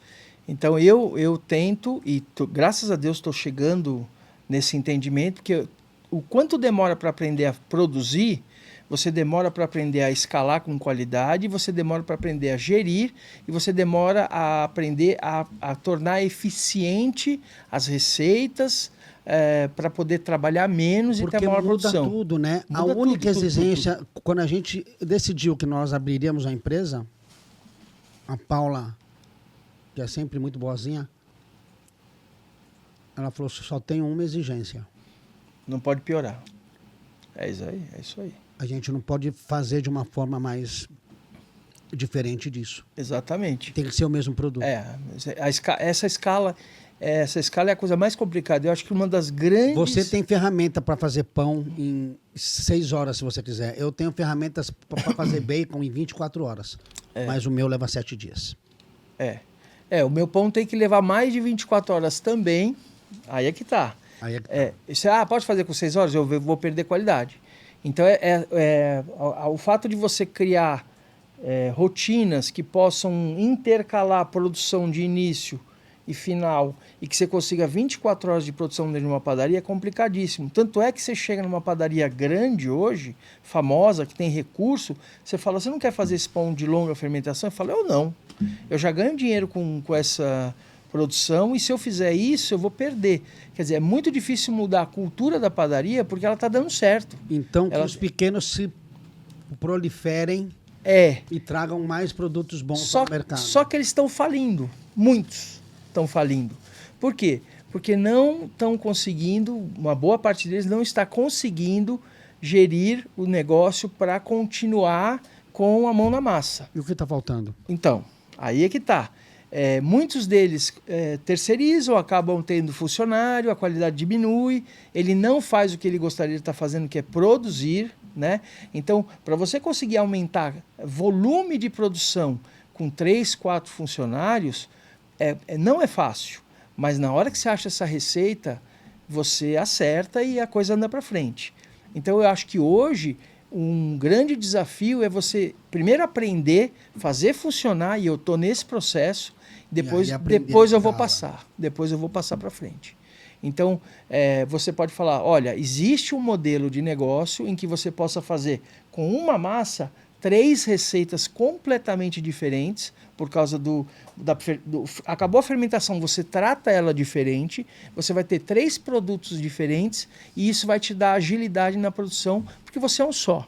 Então eu tento, e graças a Deus estou chegando nesse entendimento, que o quanto demora para aprender a produzir, você demora para aprender a escalar com qualidade, você demora para aprender a gerir, e você demora a aprender a tornar eficiente as receitas, para poder trabalhar menos Porque e ter maior muda produção. tudo, né? Muda A única tudo. exigência, quando a gente decidiu que nós abriríamos a empresa, a Paula, que é sempre muito boazinha, ela falou, só tenho uma exigência. Não pode piorar. É isso aí. A gente não pode fazer de uma forma mais diferente disso. Exatamente. Tem que ser o mesmo produto. Essa escala é a coisa mais complicada. Eu acho que uma das grandes... Você tem ferramenta para fazer pão em 6 horas, se você quiser. Eu tenho ferramentas para fazer bacon em 24 horas. Mas o meu leva 7 dias. O meu pão tem que levar mais de 24 horas também. Aí é que tá. Pode fazer com 6 horas? Eu vou perder qualidade. Então, o fato de você criar rotinas que possam intercalar a produção de início e final, e que você consiga 24 horas de produção dentro de uma padaria, é complicadíssimo. Tanto é que você chega numa padaria grande hoje, famosa, que tem recurso, você fala, você não quer fazer esse pão de longa fermentação? Eu falo, eu não. Eu já ganho dinheiro com essa produção, e se eu fizer isso, eu vou perder. Quer dizer, é muito difícil mudar a cultura da padaria, porque ela está dando certo. Então, que os pequenos se proliferem e tragam mais produtos bons para o mercado. Só que eles estão falindo. Muitos estão falindo. Por quê? Porque não estão conseguindo, uma boa parte deles não está conseguindo gerir o negócio para continuar com a mão na massa. E o que está faltando? Então, aí é que está. Muitos deles terceirizam, acabam tendo funcionário, a qualidade diminui, ele não faz o que ele gostaria de estar fazendo, que é produzir, né? Então, para você conseguir aumentar volume de produção com 3, 4 funcionários, não é fácil, mas na hora que você acha essa receita, você acerta e a coisa anda para frente. Então, eu acho que hoje um grande desafio é você primeiro aprender, fazer funcionar, e eu estou nesse processo, depois eu vou passar. Depois eu vou passar para frente. Então, você pode falar, olha, existe um modelo de negócio em que você possa fazer com uma massa 3 receitas completamente diferentes, por causa acabou a fermentação, você trata ela diferente, você vai ter 3 produtos diferentes, e isso vai te dar agilidade na produção, porque você é um só.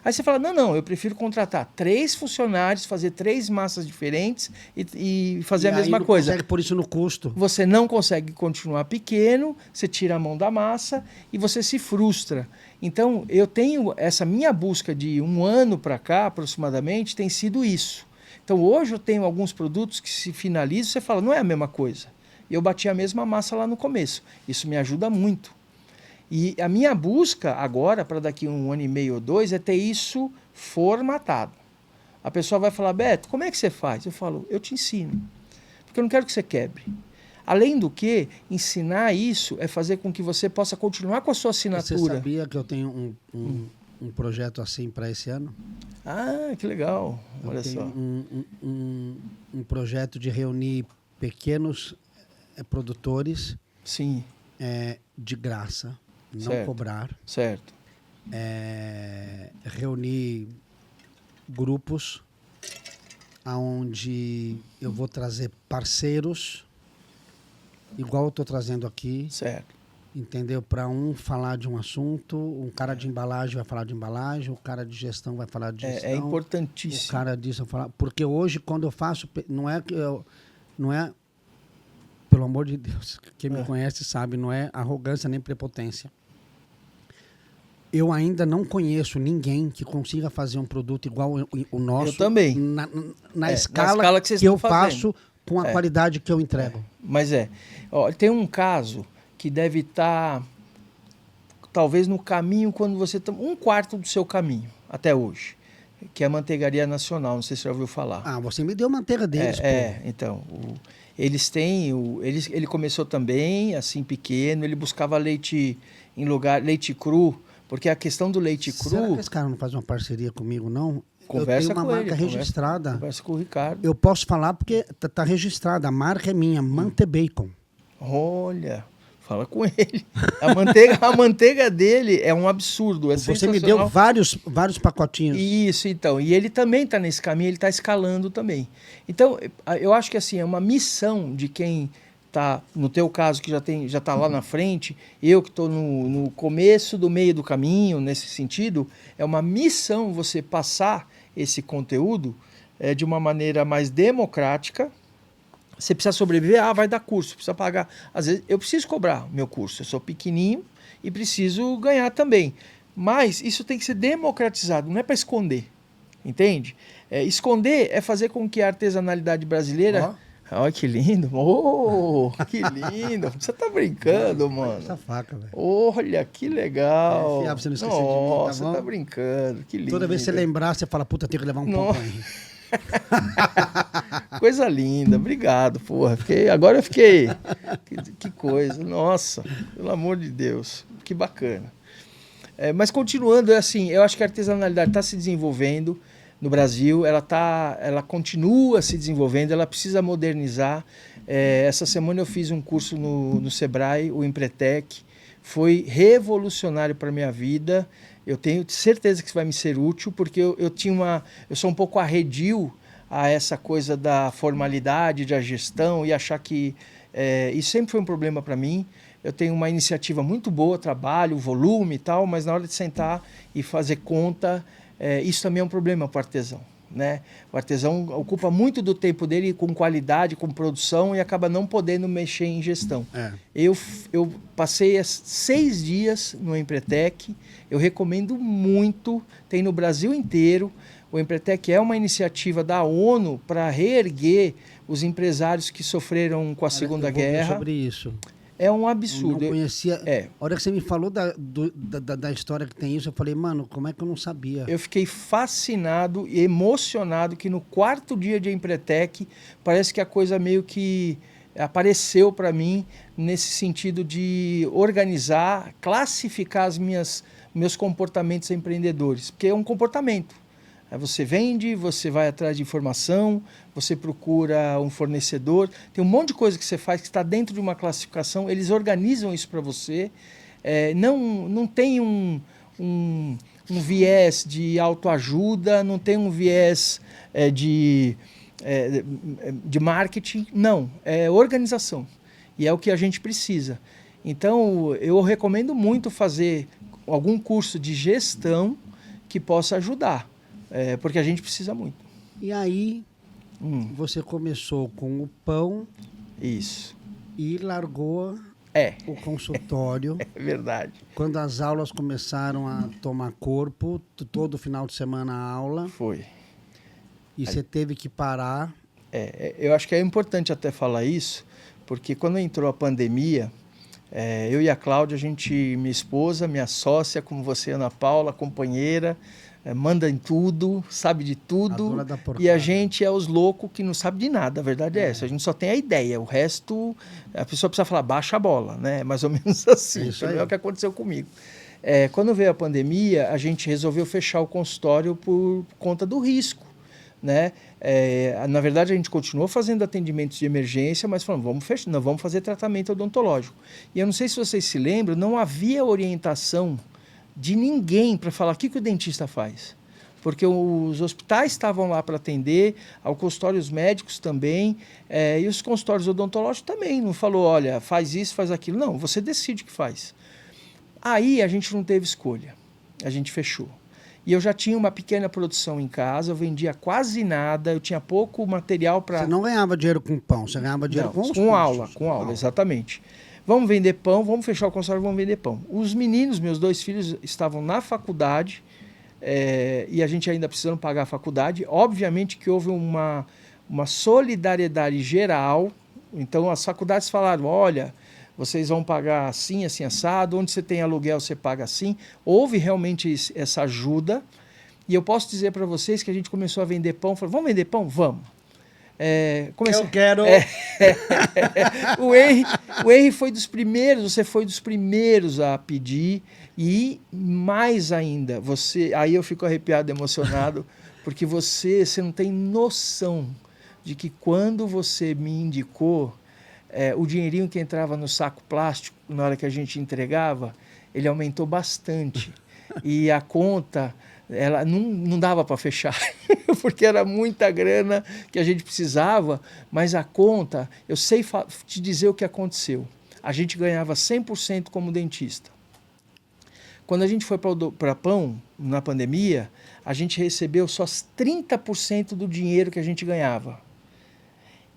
Aí você fala, não, eu prefiro contratar 3 funcionários, fazer 3 massas diferentes e fazer a mesma coisa. Você não consegue pôr isso no custo. Você não consegue continuar pequeno, você tira a mão da massa e você se frustra. Então, eu tenho essa minha busca de 1 ano para cá, aproximadamente, tem sido isso. Então, hoje eu tenho alguns produtos que se finalizam, você fala, não é a mesma coisa. Eu bati a mesma massa lá no começo. Isso me ajuda muito. E a minha busca agora, para daqui 1 ano e meio ou 2, é ter isso formatado. A pessoa vai falar, Beto, como é que você faz? Eu falo, eu te ensino, porque eu não quero que você quebre. Além do que, ensinar isso é fazer com que você possa continuar com a sua assinatura. Você sabia que eu tenho um projeto assim para esse ano? Ah, que legal. Olha só. Um projeto de reunir pequenos produtores. Sim. De graça. Não certo. Cobrar. Certo. Reunir grupos onde eu vou trazer parceiros, igual eu estou trazendo aqui. Certo. Entendeu? Para falar de um assunto, um cara de embalagem vai falar de embalagem, o cara de gestão vai falar de gestão. É importantíssimo. O cara disso vai falar. Porque hoje, quando eu faço, não é pelo amor de Deus, quem me conhece sabe, não é arrogância nem prepotência. Eu ainda não conheço ninguém que consiga fazer um produto igual o nosso. Eu também. Na escala que eu faço, com a qualidade que eu entrego. Mas tem um caso que deve estar, talvez, no caminho, quando você está 1/4 do seu caminho, até hoje, que é a Manteigaria Nacional, não sei se você já ouviu falar. Ah, você me deu manteiga deles, pô. Então, eles têm, ele começou também, assim, pequeno, ele buscava leite leite cru, Porque a questão do leite Será cru... que esse cara não faz uma parceria comigo, não? Conversa eu tenho com uma ele, marca registrada. Conversa com o Ricardo. Eu posso falar porque tá registrada. A marca é minha, Mante Bacon. Olha, fala com ele. A manteiga dele é um absurdo, é Você me deu vários pacotinhos. Isso, então. E ele também está nesse caminho, ele está escalando também. Então, eu acho que assim, é uma missão de quem está, no teu caso, que já está lá na frente, eu que estou no começo do meio do caminho, nesse sentido, é uma missão você passar esse conteúdo de uma maneira mais democrática. Você precisa sobreviver, vai dar curso, precisa pagar. Às vezes eu preciso cobrar meu curso, eu sou pequenininho e preciso ganhar também. Mas isso tem que ser democratizado, não é para esconder, entende? Esconder é fazer com que a artesanalidade brasileira... Olha que lindo, que lindo. Você tá brincando, mano. Essa faca, velho. Olha, que legal. Pra você não esquecer de mim, tá bom? Você tá brincando, que lindo. Toda vez que você lembrar, você fala, puta, tem que levar um pão pra Henry. Coisa linda, obrigado, porra. Agora eu fiquei. Que coisa, nossa, pelo amor de Deus, que bacana. Mas continuando, assim, eu acho que a artesanalidade está se desenvolvendo no Brasil, ela continua se desenvolvendo, ela precisa modernizar. Essa semana eu fiz um curso no Sebrae, o Empretec, foi revolucionário para a minha vida. Eu tenho certeza que isso vai me ser útil, porque eu sou um pouco arredio a essa coisa da formalidade, da gestão, e achar que isso sempre foi um problema para mim. Eu tenho uma iniciativa muito boa, trabalho, volume e tal, mas na hora de sentar e fazer conta, isso também é um problema para o artesão, né? O artesão ocupa muito do tempo dele com qualidade, com produção, e acaba não podendo mexer em gestão. Eu passei 6 dias no Empretec, eu recomendo muito, tem no Brasil inteiro. O Empretec é uma iniciativa da ONU para reerguer os empresários que sofreram com a Segunda Guerra. Sobre isso. É um absurdo. Eu não conhecia. A hora que você me falou da história que tem isso, eu falei, mano, como é que eu não sabia? Eu fiquei fascinado e emocionado que no 4º dia de Empretec, parece que a coisa meio que apareceu para mim nesse sentido de organizar, classificar meus comportamentos empreendedores, porque é um comportamento. Você vende, você vai atrás de informação, você procura um fornecedor, tem um monte de coisa que você faz que está dentro de uma classificação, eles organizam isso para você. Não tem um viés de autoajuda, não tem um viés de marketing, não, é organização. E é o que a gente precisa. Então, eu recomendo muito fazer algum curso de gestão que possa ajudar. Porque a gente precisa muito. E aí, você começou com o pão. Isso. E largou o consultório. É verdade. Quando as aulas começaram a tomar corpo, todo final de semana a aula. Foi. E você teve que parar. Eu acho que é importante até falar isso, porque quando entrou a pandemia, eu e a Cláudia, minha esposa, minha sócia, como você, Ana Paula, companheira, manda em tudo, sabe de tudo, e a gente é os loucos que não sabe de nada, a verdade é essa, a gente só tem a ideia, o resto, a pessoa precisa falar, baixa a bola, né? Mais ou menos assim, é o que aconteceu comigo. Quando veio a pandemia, a gente resolveu fechar o consultório por conta do risco, né? Na verdade, a gente continuou fazendo atendimentos de emergência, mas falamos, vamos fazer tratamento odontológico. E eu não sei se vocês se lembram, não havia orientação de ninguém para falar o que o dentista faz. Porque os hospitais estavam lá para atender, os consultórios médicos também, e os consultórios odontológicos também. Não falou, olha, faz isso, faz aquilo. Não, você decide o que faz. Aí a gente não teve escolha, a gente fechou. E eu já tinha uma pequena produção em casa, eu vendia quase nada, eu tinha pouco material para... Você não ganhava dinheiro com pão, você ganhava dinheiro com os cursos. Com aula, exatamente. Vamos vender pão, vamos fechar o consultório, vamos vender pão. Os meninos, meus 2 filhos, estavam na faculdade e a gente ainda precisando pagar a faculdade. Obviamente que houve uma solidariedade geral. Então, as faculdades falaram, olha, vocês vão pagar assim, assim, assado. Onde você tem aluguel, você paga assim. Houve realmente essa ajuda. E eu posso dizer para vocês que a gente começou a vender pão. Falou, vamos vender pão? Vamos. Eu quero... O Henry foi dos primeiros, você foi dos primeiros a pedir, e mais ainda, aí eu fico arrepiado, emocionado, porque você não tem noção de que quando você me indicou, o dinheirinho que entrava no saco plástico, na hora que a gente entregava, ele aumentou bastante. E a conta, ela não dava para fechar, porque era muita grana que a gente precisava, mas a conta, eu sei te dizer o que aconteceu. A gente ganhava 100% como dentista. Quando a gente foi para Pão, na pandemia, a gente recebeu só 30% do dinheiro que a gente ganhava.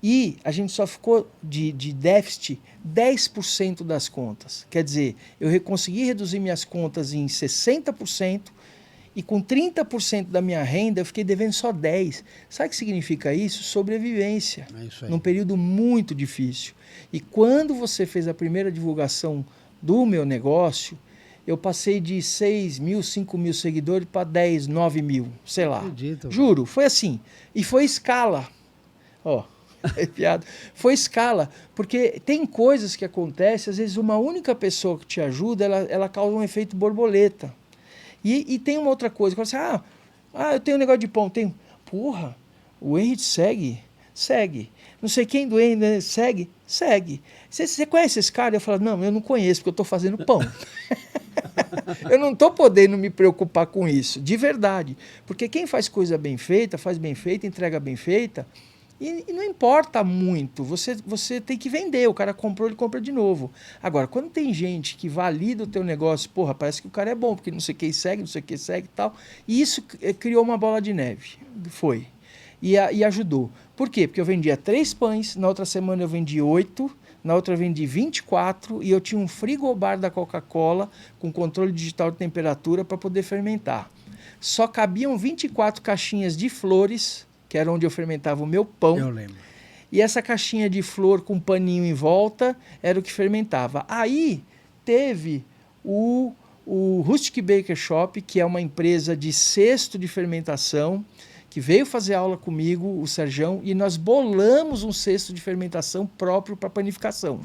E a gente só ficou de déficit 10% das contas. Quer dizer, eu consegui reduzir minhas contas em 60%, e com 30% da minha renda eu fiquei devendo só 10%. Sabe o que significa isso? Sobrevivência. É isso aí. Num período muito difícil. E quando você fez a primeira divulgação do meu negócio, eu passei de 6 mil, 5 mil seguidores para 10, 9 mil, sei lá. Acredito. Juro, foi assim. E foi escala. Ó. Arrepiado. Foi escala, porque tem coisas que acontecem, às vezes uma única pessoa que te ajuda, ela causa um efeito borboleta. E tem uma outra coisa, você fala assim, eu tenho um negócio de pão, tenho. Porra, o Henry segue. Não sei quem do Henry segue. Você conhece esse cara? Eu falo, não, eu não conheço, porque eu estou fazendo pão. Eu não estou podendo me preocupar com isso, de verdade. Porque quem faz coisa bem feita, entrega bem feita, e não importa muito, você tem que vender, o cara comprou, ele compra de novo. Agora, quando tem gente que valida o teu negócio, porra, parece que o cara é bom, porque não sei quem segue, e tal, e isso criou uma bola de neve, foi, e ajudou. Por quê? Porque eu vendia 3 pães, na outra semana eu vendi 8, na outra eu vendi 24, e eu tinha um frigobar da Coca-Cola com controle digital de temperatura para poder fermentar. Só cabiam 24 caixinhas de flores, que era onde eu fermentava o meu pão. Eu lembro. E essa caixinha de flor com paninho em volta era o que fermentava. Aí teve o Rustic Baker Shop, que é uma empresa de cesto de fermentação, que veio fazer aula comigo, o Serjão, e nós bolamos um cesto de fermentação próprio para panificação.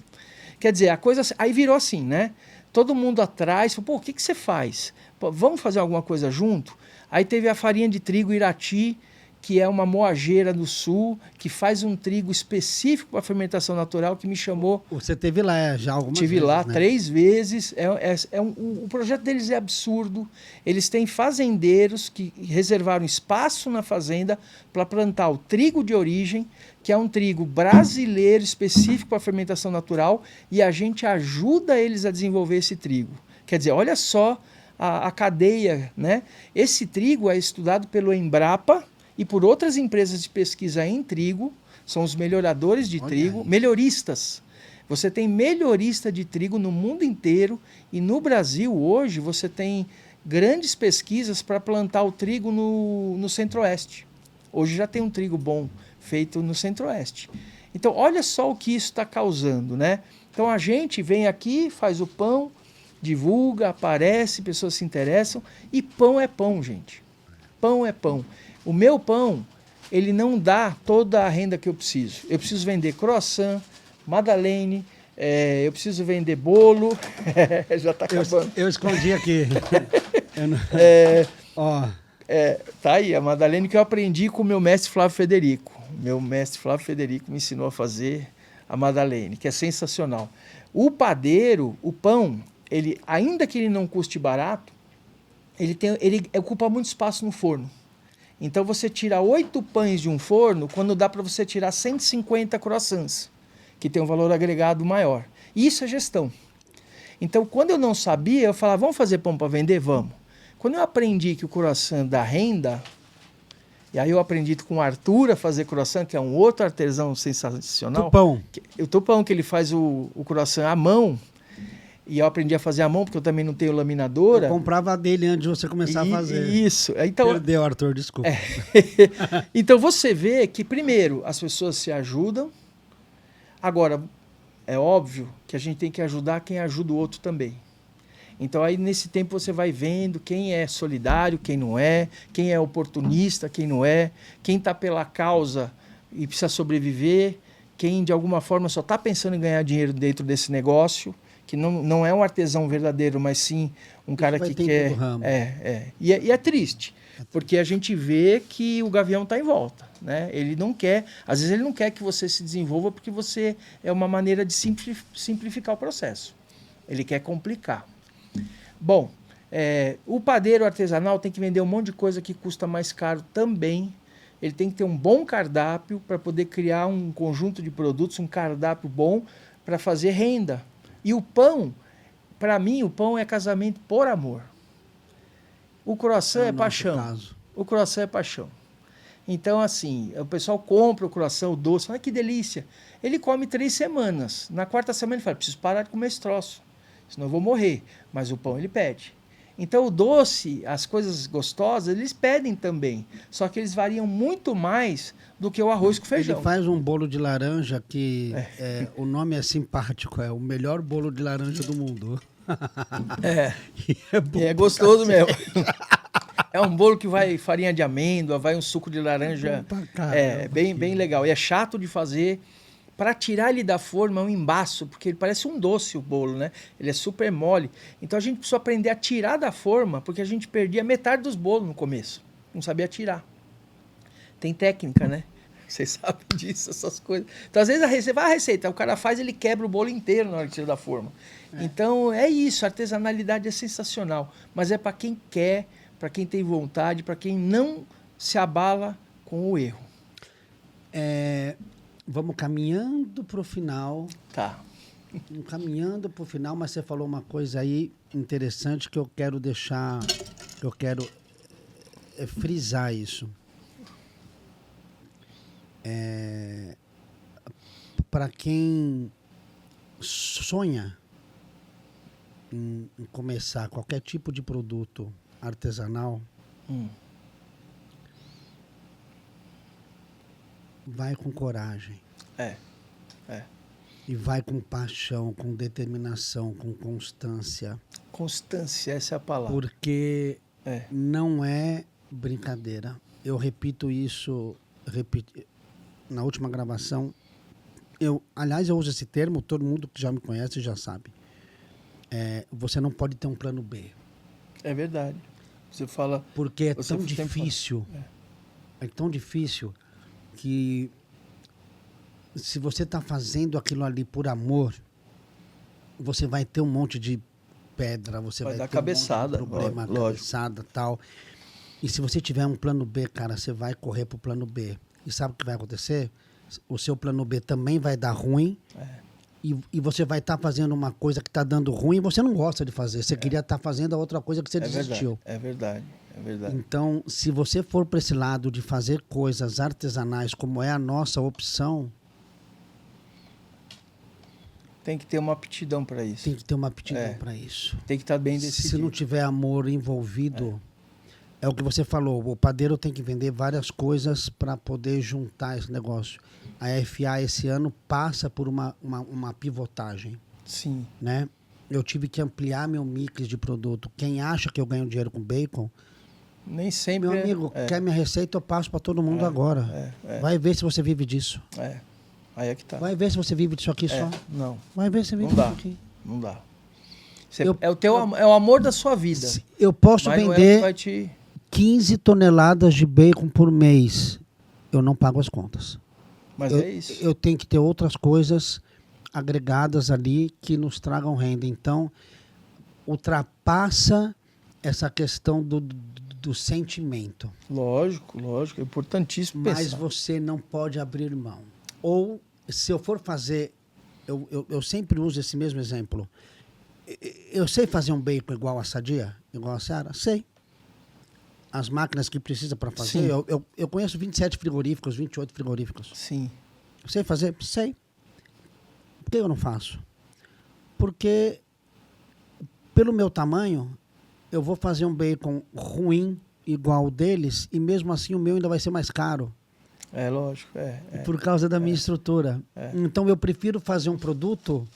Quer dizer, a coisa aí virou assim, né? Todo mundo atrás, falou, pô, o que você faz? Pô, vamos fazer alguma coisa junto? Aí teve a farinha de trigo Irati, que é uma moageira do sul, que faz um trigo específico para fermentação natural, que me chamou. Você teve lá já algumas vezes, Tive lá, né? 3 vezes. O projeto deles é absurdo. Eles têm fazendeiros que reservaram espaço na fazenda para plantar o trigo de origem, que é um trigo brasileiro específico para fermentação natural, e a gente ajuda eles a desenvolver esse trigo. Quer dizer, olha só a cadeia, né? Esse trigo é estudado pelo Embrapa e por outras empresas de pesquisa em trigo, são os melhoradores de trigo, melhoristas. Você tem melhorista de trigo no mundo inteiro, e no Brasil hoje você tem grandes pesquisas para plantar o trigo no Centro-Oeste. Hoje já tem um trigo bom feito no Centro-Oeste. Então olha só o que isso está causando, né? Então a gente vem aqui, faz o pão, divulga, aparece, pessoas se interessam, e pão é pão, gente. Pão é pão. O meu pão, ele não dá toda a renda que eu preciso. Eu preciso vender croissant, madeleine, eu preciso vender bolo. Já está acabando. Eu escondi aqui. Tá aí, a madeleine que eu aprendi com o meu mestre Flávio Federico. Meu mestre Flávio Federico me ensinou a fazer a madeleine, que é sensacional. O padeiro, o pão, ele, ainda que ele não custe barato, ele ocupa muito espaço no forno. Então você tira 8 pães de um forno, quando dá para você tirar 150 croissants, que tem um valor agregado maior. Isso é gestão. Então quando eu não sabia, eu falava, vamos fazer pão para vender? Vamos. Quando eu aprendi que o croissant dá renda, e aí eu aprendi com o Arthur a fazer croissant, que é um outro artesão sensacional. Tupão. O Tupão, que ele faz o croissant à mão. E eu aprendi a fazer à mão, porque eu também não tenho laminadora. Eu comprava dele antes de você começar a fazer. Isso. Então, perdeu, Arthur, desculpa. Então você vê que, primeiro, as pessoas se ajudam. Agora, é óbvio que a gente tem que ajudar quem ajuda o outro também. Então aí nesse tempo você vai vendo quem é solidário, quem não é, quem é oportunista, quem não é, quem está pela causa e precisa sobreviver, quem de alguma forma só está pensando em ganhar dinheiro dentro desse negócio, que não é um artesão verdadeiro, mas sim um cara que quer... E é triste, porque a gente vê que o gavião está em volta, né? Ele não quer, às vezes ele não quer que você se desenvolva porque você é uma maneira de simplificar o processo. Ele quer complicar. Bom, o padeiro artesanal tem que vender um monte de coisa que custa mais caro também. Ele tem que ter um bom cardápio para poder criar um conjunto de produtos, um cardápio bom para fazer renda. E o pão, para mim, o pão é casamento por amor. O croissant é paixão. Caso. O croissant é paixão. Então, assim, o pessoal compra o croissant, o doce, olha que delícia. Ele come 3 semanas. Na 4ª semana ele fala, preciso parar de comer esse troço, senão eu vou morrer. Mas o pão ele pede. Então o doce, as coisas gostosas, eles pedem também. Só que eles variam muito mais do que o arroz com feijão. Ele faz um bolo de laranja que o nome é simpático, é o melhor bolo de laranja do mundo. E é gostoso mesmo. É um bolo que vai farinha de amêndoa, vai um suco de laranja. Bem legal. E é chato de fazer. Para tirar ele da forma é um embaço, porque ele parece um doce o bolo, né? Ele é super mole. Então a gente precisa aprender a tirar da forma, porque a gente perdia metade dos bolos no começo. Não sabia tirar. Tem técnica, né? Vocês sabem disso, essas coisas. Então às vezes você vai a receita, o cara faz, ele quebra o bolo inteiro na hora que tira da forma. Então é isso, a artesanalidade é sensacional. Mas é para quem quer, para quem tem vontade, para quem não se abala com o erro. Vamos caminhando para o final. Tá. Caminhando para o final, mas você falou uma coisa aí interessante que eu quero deixar, que eu quero frisar isso. Para quem sonha em começar qualquer tipo de produto artesanal, vai com coragem. E vai com paixão, com determinação, com constância. Constância, essa é a palavra. Porque não é brincadeira. Eu repito isso na última gravação. Aliás, eu uso esse termo, todo mundo que já me conhece já sabe. Você não pode ter um plano B. É verdade. Você fala... Porque é tão difícil. É tão difícil que se você está fazendo aquilo ali por amor, você vai ter um monte de pedra, você vai dar ter cabeçada, um monte de problema, cabeçada, tal. E se você tiver um plano B, cara, você vai correr pro plano B. E sabe o que vai acontecer? O seu plano B também vai dar ruim. E você vai estar fazendo uma coisa que está dando ruim e você não gosta de fazer. Você queria estar fazendo a outra coisa que você desistiu. É verdade. Então, se você for para esse lado de fazer coisas artesanais, como é a nossa opção... Tem que ter uma aptidão para isso. Tem que ter uma aptidão para isso. Tem que estar bem decidido. Se não tiver amor envolvido, é o que você falou, o padeiro tem que vender várias coisas para poder juntar esse negócio. A FA esse ano passa por uma pivotagem. Sim. Né? Eu tive que ampliar meu mix de produto. Quem acha que eu ganho dinheiro com bacon... Nem sempre... Meu amigo, quer minha receita, eu passo para todo mundo agora. Vai ver se você vive disso. Aí é que tá. Vai ver se você vive disso aqui só. Não. Vai ver se você vive disso aqui. Não dá. É o amor da sua vida. Eu posso vender vai te... 15 toneladas de bacon por mês. Eu não pago as contas. Mas é isso. Eu tenho que ter outras coisas agregadas ali que nos tragam renda. Então, ultrapassa essa questão do sentimento. Lógico. É importantíssimo pensar. Mas você não pode abrir mão. Ou, se eu for fazer... Eu sempre uso esse mesmo exemplo. Eu sei fazer um bacon igual a Sadia? Igual a Seara? Sei. As máquinas que precisa para fazer... Eu conheço 27 frigoríficos, 28 frigoríficos. Sim. Sei fazer? Sei. Por que eu não faço? Porque, pelo meu tamanho, eu vou fazer um bacon ruim, igual o deles, e mesmo assim o meu ainda vai ser mais caro. Lógico. Por causa da minha estrutura. Então, eu prefiro fazer um produto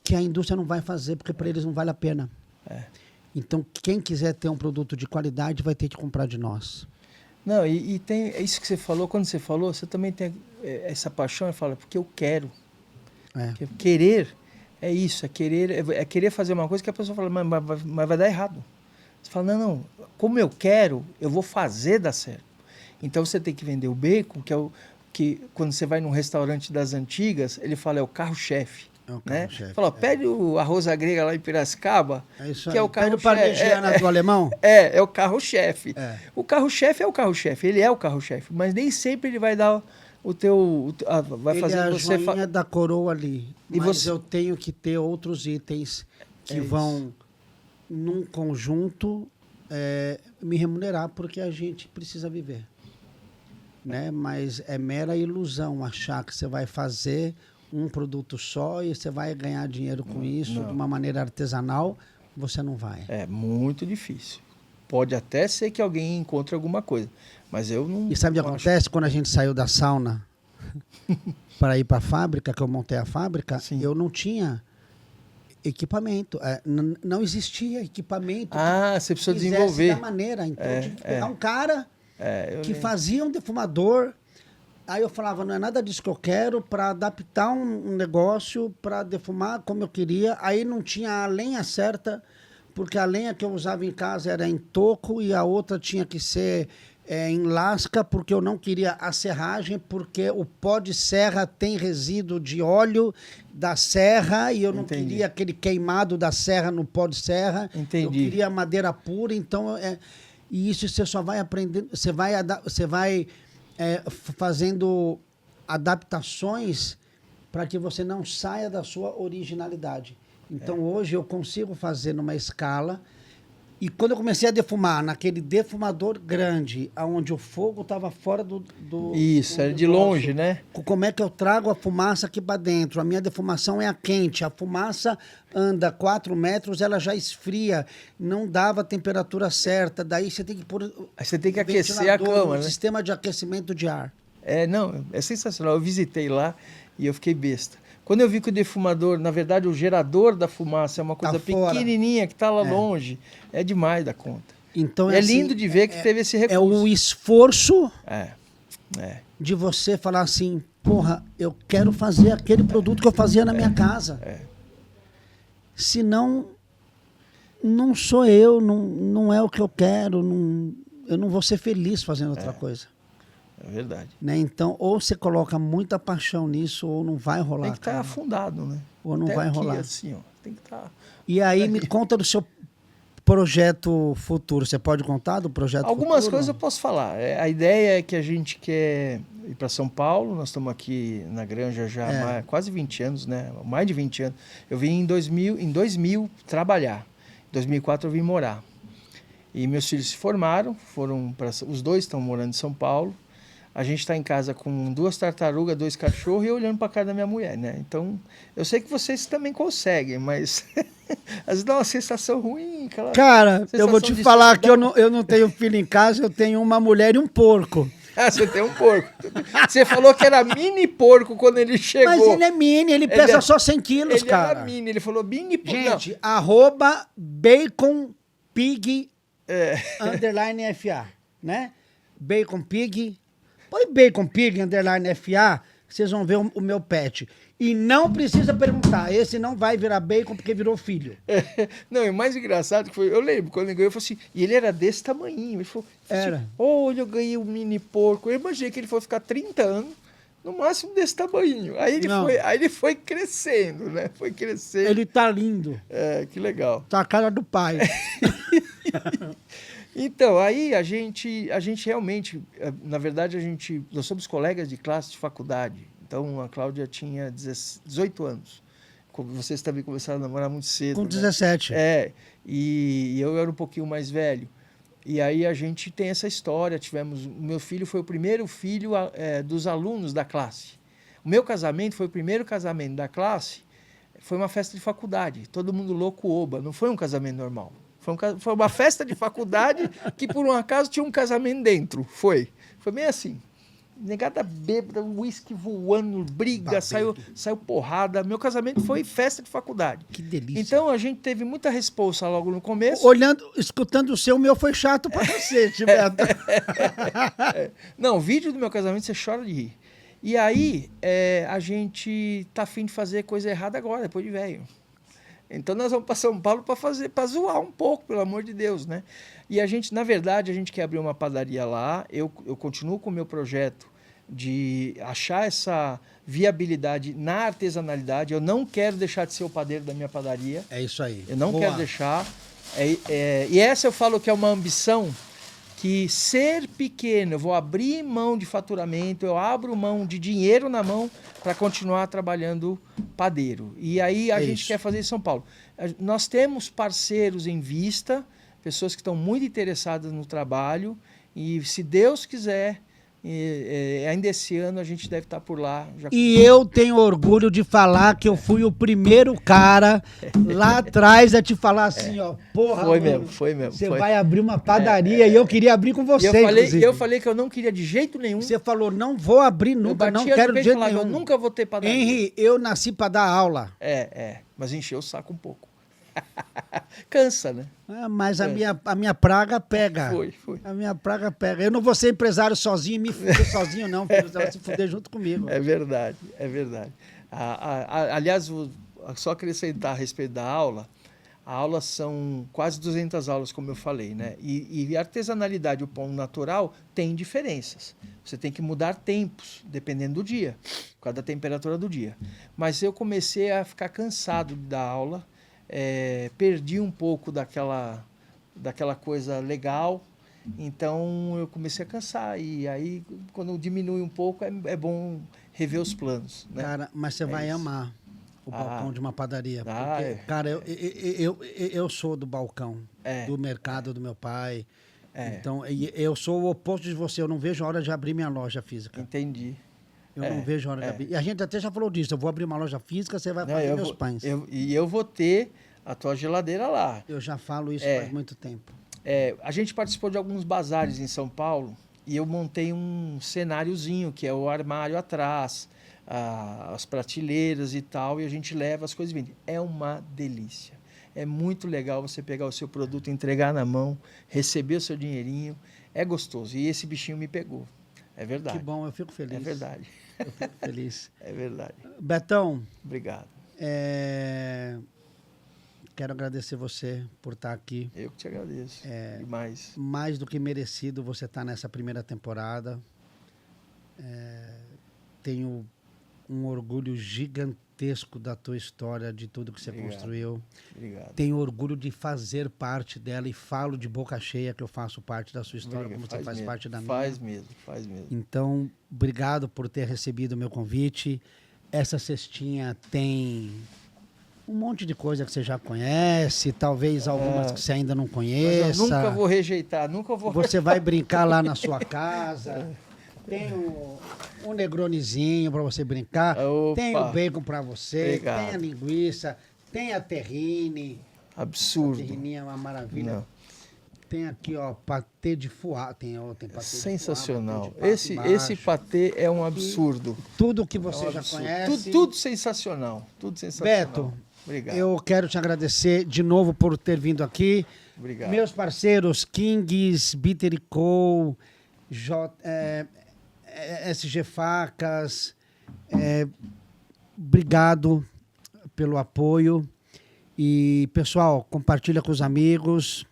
que a indústria não vai fazer, porque para eles não vale a pena. Então, quem quiser ter um produto de qualidade vai ter que comprar de nós. Não, e tem isso que você falou, quando você falou, você também tem essa paixão e fala, porque eu quero. É. Porque querer é isso, é querer fazer uma coisa que a pessoa fala, mas vai dar errado. Você fala, não, como eu quero, eu vou fazer dar certo. Então você tem que vender o bacon, que é o que quando você vai num restaurante das antigas, ele fala, é o carro-chefe. É o Né? carro-chefe. Fala, pede o arroz à grega lá em Piracicaba, É isso que aí. é o Pede o carro-chefe. parmegiana do alemão? É o carro-chefe. É. O carro-chefe é o carro-chefe, ele é o carro-chefe, mas nem sempre ele vai dar vai Ele fazer é a você... joinha da coroa ali. E Mas você- eu tenho que ter outros itens que É vão, num conjunto, me remunerar, porque a gente precisa viver. Né? Mas é mera ilusão achar que você vai fazer um produto só e você vai ganhar dinheiro com isso não. de uma maneira artesanal. Você não vai. É muito difícil. Pode até ser que alguém encontre alguma coisa, mas eu não... E sabe o que não acho- acontece? Quando a gente saiu da sauna para ir para a fábrica, que eu montei a fábrica, Sim. eu não tinha equipamento. Não existia equipamento Ah, você que precisou fizesse desenvolver. da maneira. Então eu tive que é. pegar um cara Eu que lembro. fazia um defumador. Aí eu falava, não é nada disso que eu quero, para adaptar um negócio, para defumar como eu queria. Aí não tinha a lenha certa, porque a lenha que eu usava em casa era em toco e a outra tinha que ser em lasca, porque eu não queria a serragem, porque o pó de serra tem resíduo de óleo da serra e eu não Entendi. queria aquele queimado da serra no pó de serra. Entendi. Eu queria madeira pura, então... E isso você só vai aprendendo, você vai fazendo adaptações para que você não saia da sua originalidade. Então, hoje eu consigo fazer numa escala. E quando eu comecei a defumar, naquele defumador grande, onde o fogo estava fora do Isso, do era de negócio, longe, né? como é que eu trago a fumaça aqui para dentro? A minha defumação é a quente. A fumaça anda 4 metros, ela já esfria. Não dava a temperatura certa. Daí você tem que pôr... Aí você tem que aquecer a ventilador, cama, um né? sistema de aquecimento de ar. Não, é sensacional. Eu visitei lá e eu fiquei besta. Quando eu vi que o defumador, na verdade, o gerador da fumaça é uma coisa fora. pequenininha que está lá longe, é demais da conta. Então, É assim, lindo de ver que teve esse É recurso. o esforço É. de você falar assim, porra, eu quero fazer aquele produto que eu fazia na minha casa. Senão, não sou eu, não é o que eu quero, eu não vou ser feliz fazendo outra coisa. É verdade. Né? Então, ou você coloca muita paixão nisso, ou não vai rolar. Tem que estar cara. afundado, né? Ou não Até vai aqui, rolar. assim, ó. Tem que estar... E aí, me conta do seu projeto futuro. Você pode contar do projeto Algumas futuro? coisas eu posso falar. A ideia é que a gente quer ir para São Paulo. Nós estamos aqui na Granja já há quase 20 anos, né? Mais de 20 anos. Eu vim em 2000 trabalhar. Em 2004 eu vim morar. E meus filhos se formaram, os dois estão morando em São Paulo. A gente está em casa com 2 tartarugas, 2 cachorros e eu olhando para a cara da minha mulher, né? Então, eu sei que vocês também conseguem, mas às vezes dá uma sensação ruim. Cara, eu vou sensação te de falar que solidão. eu não tenho filho em casa, eu tenho uma mulher e um porco. Ah, você tem um porco. Você falou que era mini porco quando ele chegou. Mas ele é mini, ele pesa é- só 100 quilos, Ele cara. era mini, ele falou mini porco. Gente, @baconpig underline FA, né? Bacon Pig. Põe Bacon Pig underline FA, vocês vão ver o meu pet. E não precisa perguntar, esse não vai virar bacon porque virou filho. Não, e o mais engraçado que foi, eu lembro, quando ele ganhou, eu falei assim, e ele era desse tamanhinho. Ele falou Era. assim, olha, eu ganhei um mini porco. Eu imaginei que ele fosse ficar 30 anos, no máximo desse tamanhinho. Não. Aí ele foi crescendo, né? Foi crescendo. Ele tá lindo. Que legal. Tá a cara do pai. Então, aí a gente realmente, na verdade, nós somos colegas de classe de faculdade. Então, a Cláudia tinha 18 anos. Vocês também começaram a namorar muito cedo. Com né? 17. E eu era um pouquinho mais velho. E aí a gente tem essa história. O meu filho foi o primeiro filho dos alunos da classe. O meu casamento foi o primeiro casamento da classe. Foi uma festa de faculdade. Todo mundo louco oba. Não foi um casamento normal. Foi uma festa de faculdade que, por um acaso, tinha um casamento dentro. Foi bem assim. negada bêbada, uísque voando, briga, saiu porrada. Meu casamento foi festa de faculdade. Que delícia. Então a gente teve muita responsa logo no começo. Escutando o seu, o meu foi chato pra cacete, Beto. Não, o vídeo do meu casamento você chora de rir. E aí a gente tá afim de fazer coisa errada agora, depois de velho. Então nós vamos para São Paulo para zoar um pouco, pelo amor de Deus, né? E a gente, na verdade, a gente quer abrir uma padaria lá. Eu continuo com o meu projeto de achar essa viabilidade na artesanalidade. Eu não quero deixar de ser o padeiro da minha padaria. É isso aí. Eu não quero deixar. E essa eu falo que é uma ambição que ser pequeno, eu vou abrir mão de faturamento, eu abro mão de dinheiro na mão para continuar trabalhando padeiro. E aí a gente quer fazer em São Paulo. Nós temos parceiros em vista, pessoas que estão muito interessadas no trabalho, e se Deus quiser, ainda esse ano a gente deve estar por lá. E eu tenho orgulho de falar que eu fui o primeiro cara lá atrás a te falar assim, ó, porra, foi mesmo. Você vai abrir uma padaria e eu queria abrir com você, eu falei que eu não queria de jeito nenhum. Você falou, não vou abrir nunca, não quero de jeito nenhum. Eu nunca vou ter padaria. Henry, eu nasci para dar aula. Mas encheu o saco um pouco. Cansa, né? Mas a minha praga pega. Foi. A minha praga pega. Eu não vou ser empresário sozinho e me fuder sozinho, não. Filho. Você vai se fuder junto comigo. É verdade. Aliás, só acrescentar a respeito da aula, a aula são quase 200 aulas, como eu falei, né? E a artesanalidade, o pão natural, tem diferenças. Você tem que mudar tempos, dependendo do dia, por causa da temperatura do dia. Mas eu comecei a ficar cansado da aula, perdi um pouco daquela coisa legal, então eu comecei a cansar. E aí, quando diminui um pouco, é bom rever os planos, né? Cara, mas você vai amar o balcão de uma padaria. Porque, cara, eu sou do balcão, do mercado do meu pai. Então, eu sou o oposto de você. Eu não vejo a hora de abrir minha loja física. Entendi. Eu não vejo a hora de abrir. E a gente até já falou disso. Eu vou abrir uma loja física, você vai fazer meus pães. Eu vou ter a tua geladeira lá. Eu já falo isso faz muito tempo. A gente participou de alguns bazares em São Paulo e eu montei um cenáriozinho, que é o armário atrás, as prateleiras e tal, e a gente leva as coisas e vende. É uma delícia. É muito legal você pegar o seu produto, entregar na mão, receber o seu dinheirinho. É gostoso. E esse bichinho me pegou. É verdade. Que bom, eu fico feliz. É verdade. Eu fico feliz. É verdade. Betão. Obrigado. Quero agradecer você por estar aqui. Eu que te agradeço. Demais. Mais do que merecido você estar nessa primeira temporada. Tenho um orgulho gigantesco da tua história, de tudo que você construiu. Obrigado. Tenho orgulho de fazer parte dela e falo de boca cheia que eu faço parte da sua história, como você faz parte da minha. Faz mesmo. Então, obrigado por ter recebido o meu convite. Essa cestinha tem um monte de coisa que você já conhece, talvez algumas que você ainda não conheça. Mas eu nunca vou rejeitar, Você vai brincar lá na sua casa. Tem um negronezinho para você brincar. Opa. Tem o bacon para você. Obrigado. Tem a linguiça. Tem a terrine. Absurdo. A terrine é uma maravilha. Não. Tem aqui, ó, patê de foie. Tem patê sensacional. de foie, Esse patê é um absurdo. Tudo que você já conhece. Tudo sensacional. Tudo sensacional. Beto, obrigado. Eu quero te agradecer de novo por ter vindo aqui. Obrigado. Meus parceiros, Kings, Bitter & Co., SG Facas, obrigado pelo apoio. E, pessoal, compartilha com os amigos.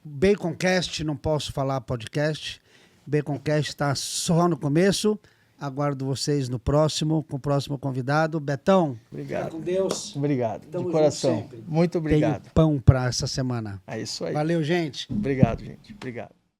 Baconcast, não posso falar podcast. Baconcast está só no começo. Aguardo vocês no próximo, com o próximo convidado. Betão, obrigado. Fica com Deus. Obrigado, Tamo de coração. junto sempre. Muito obrigado. Tenho pão para essa semana. É isso aí. Valeu, gente. Obrigado, gente. Obrigado.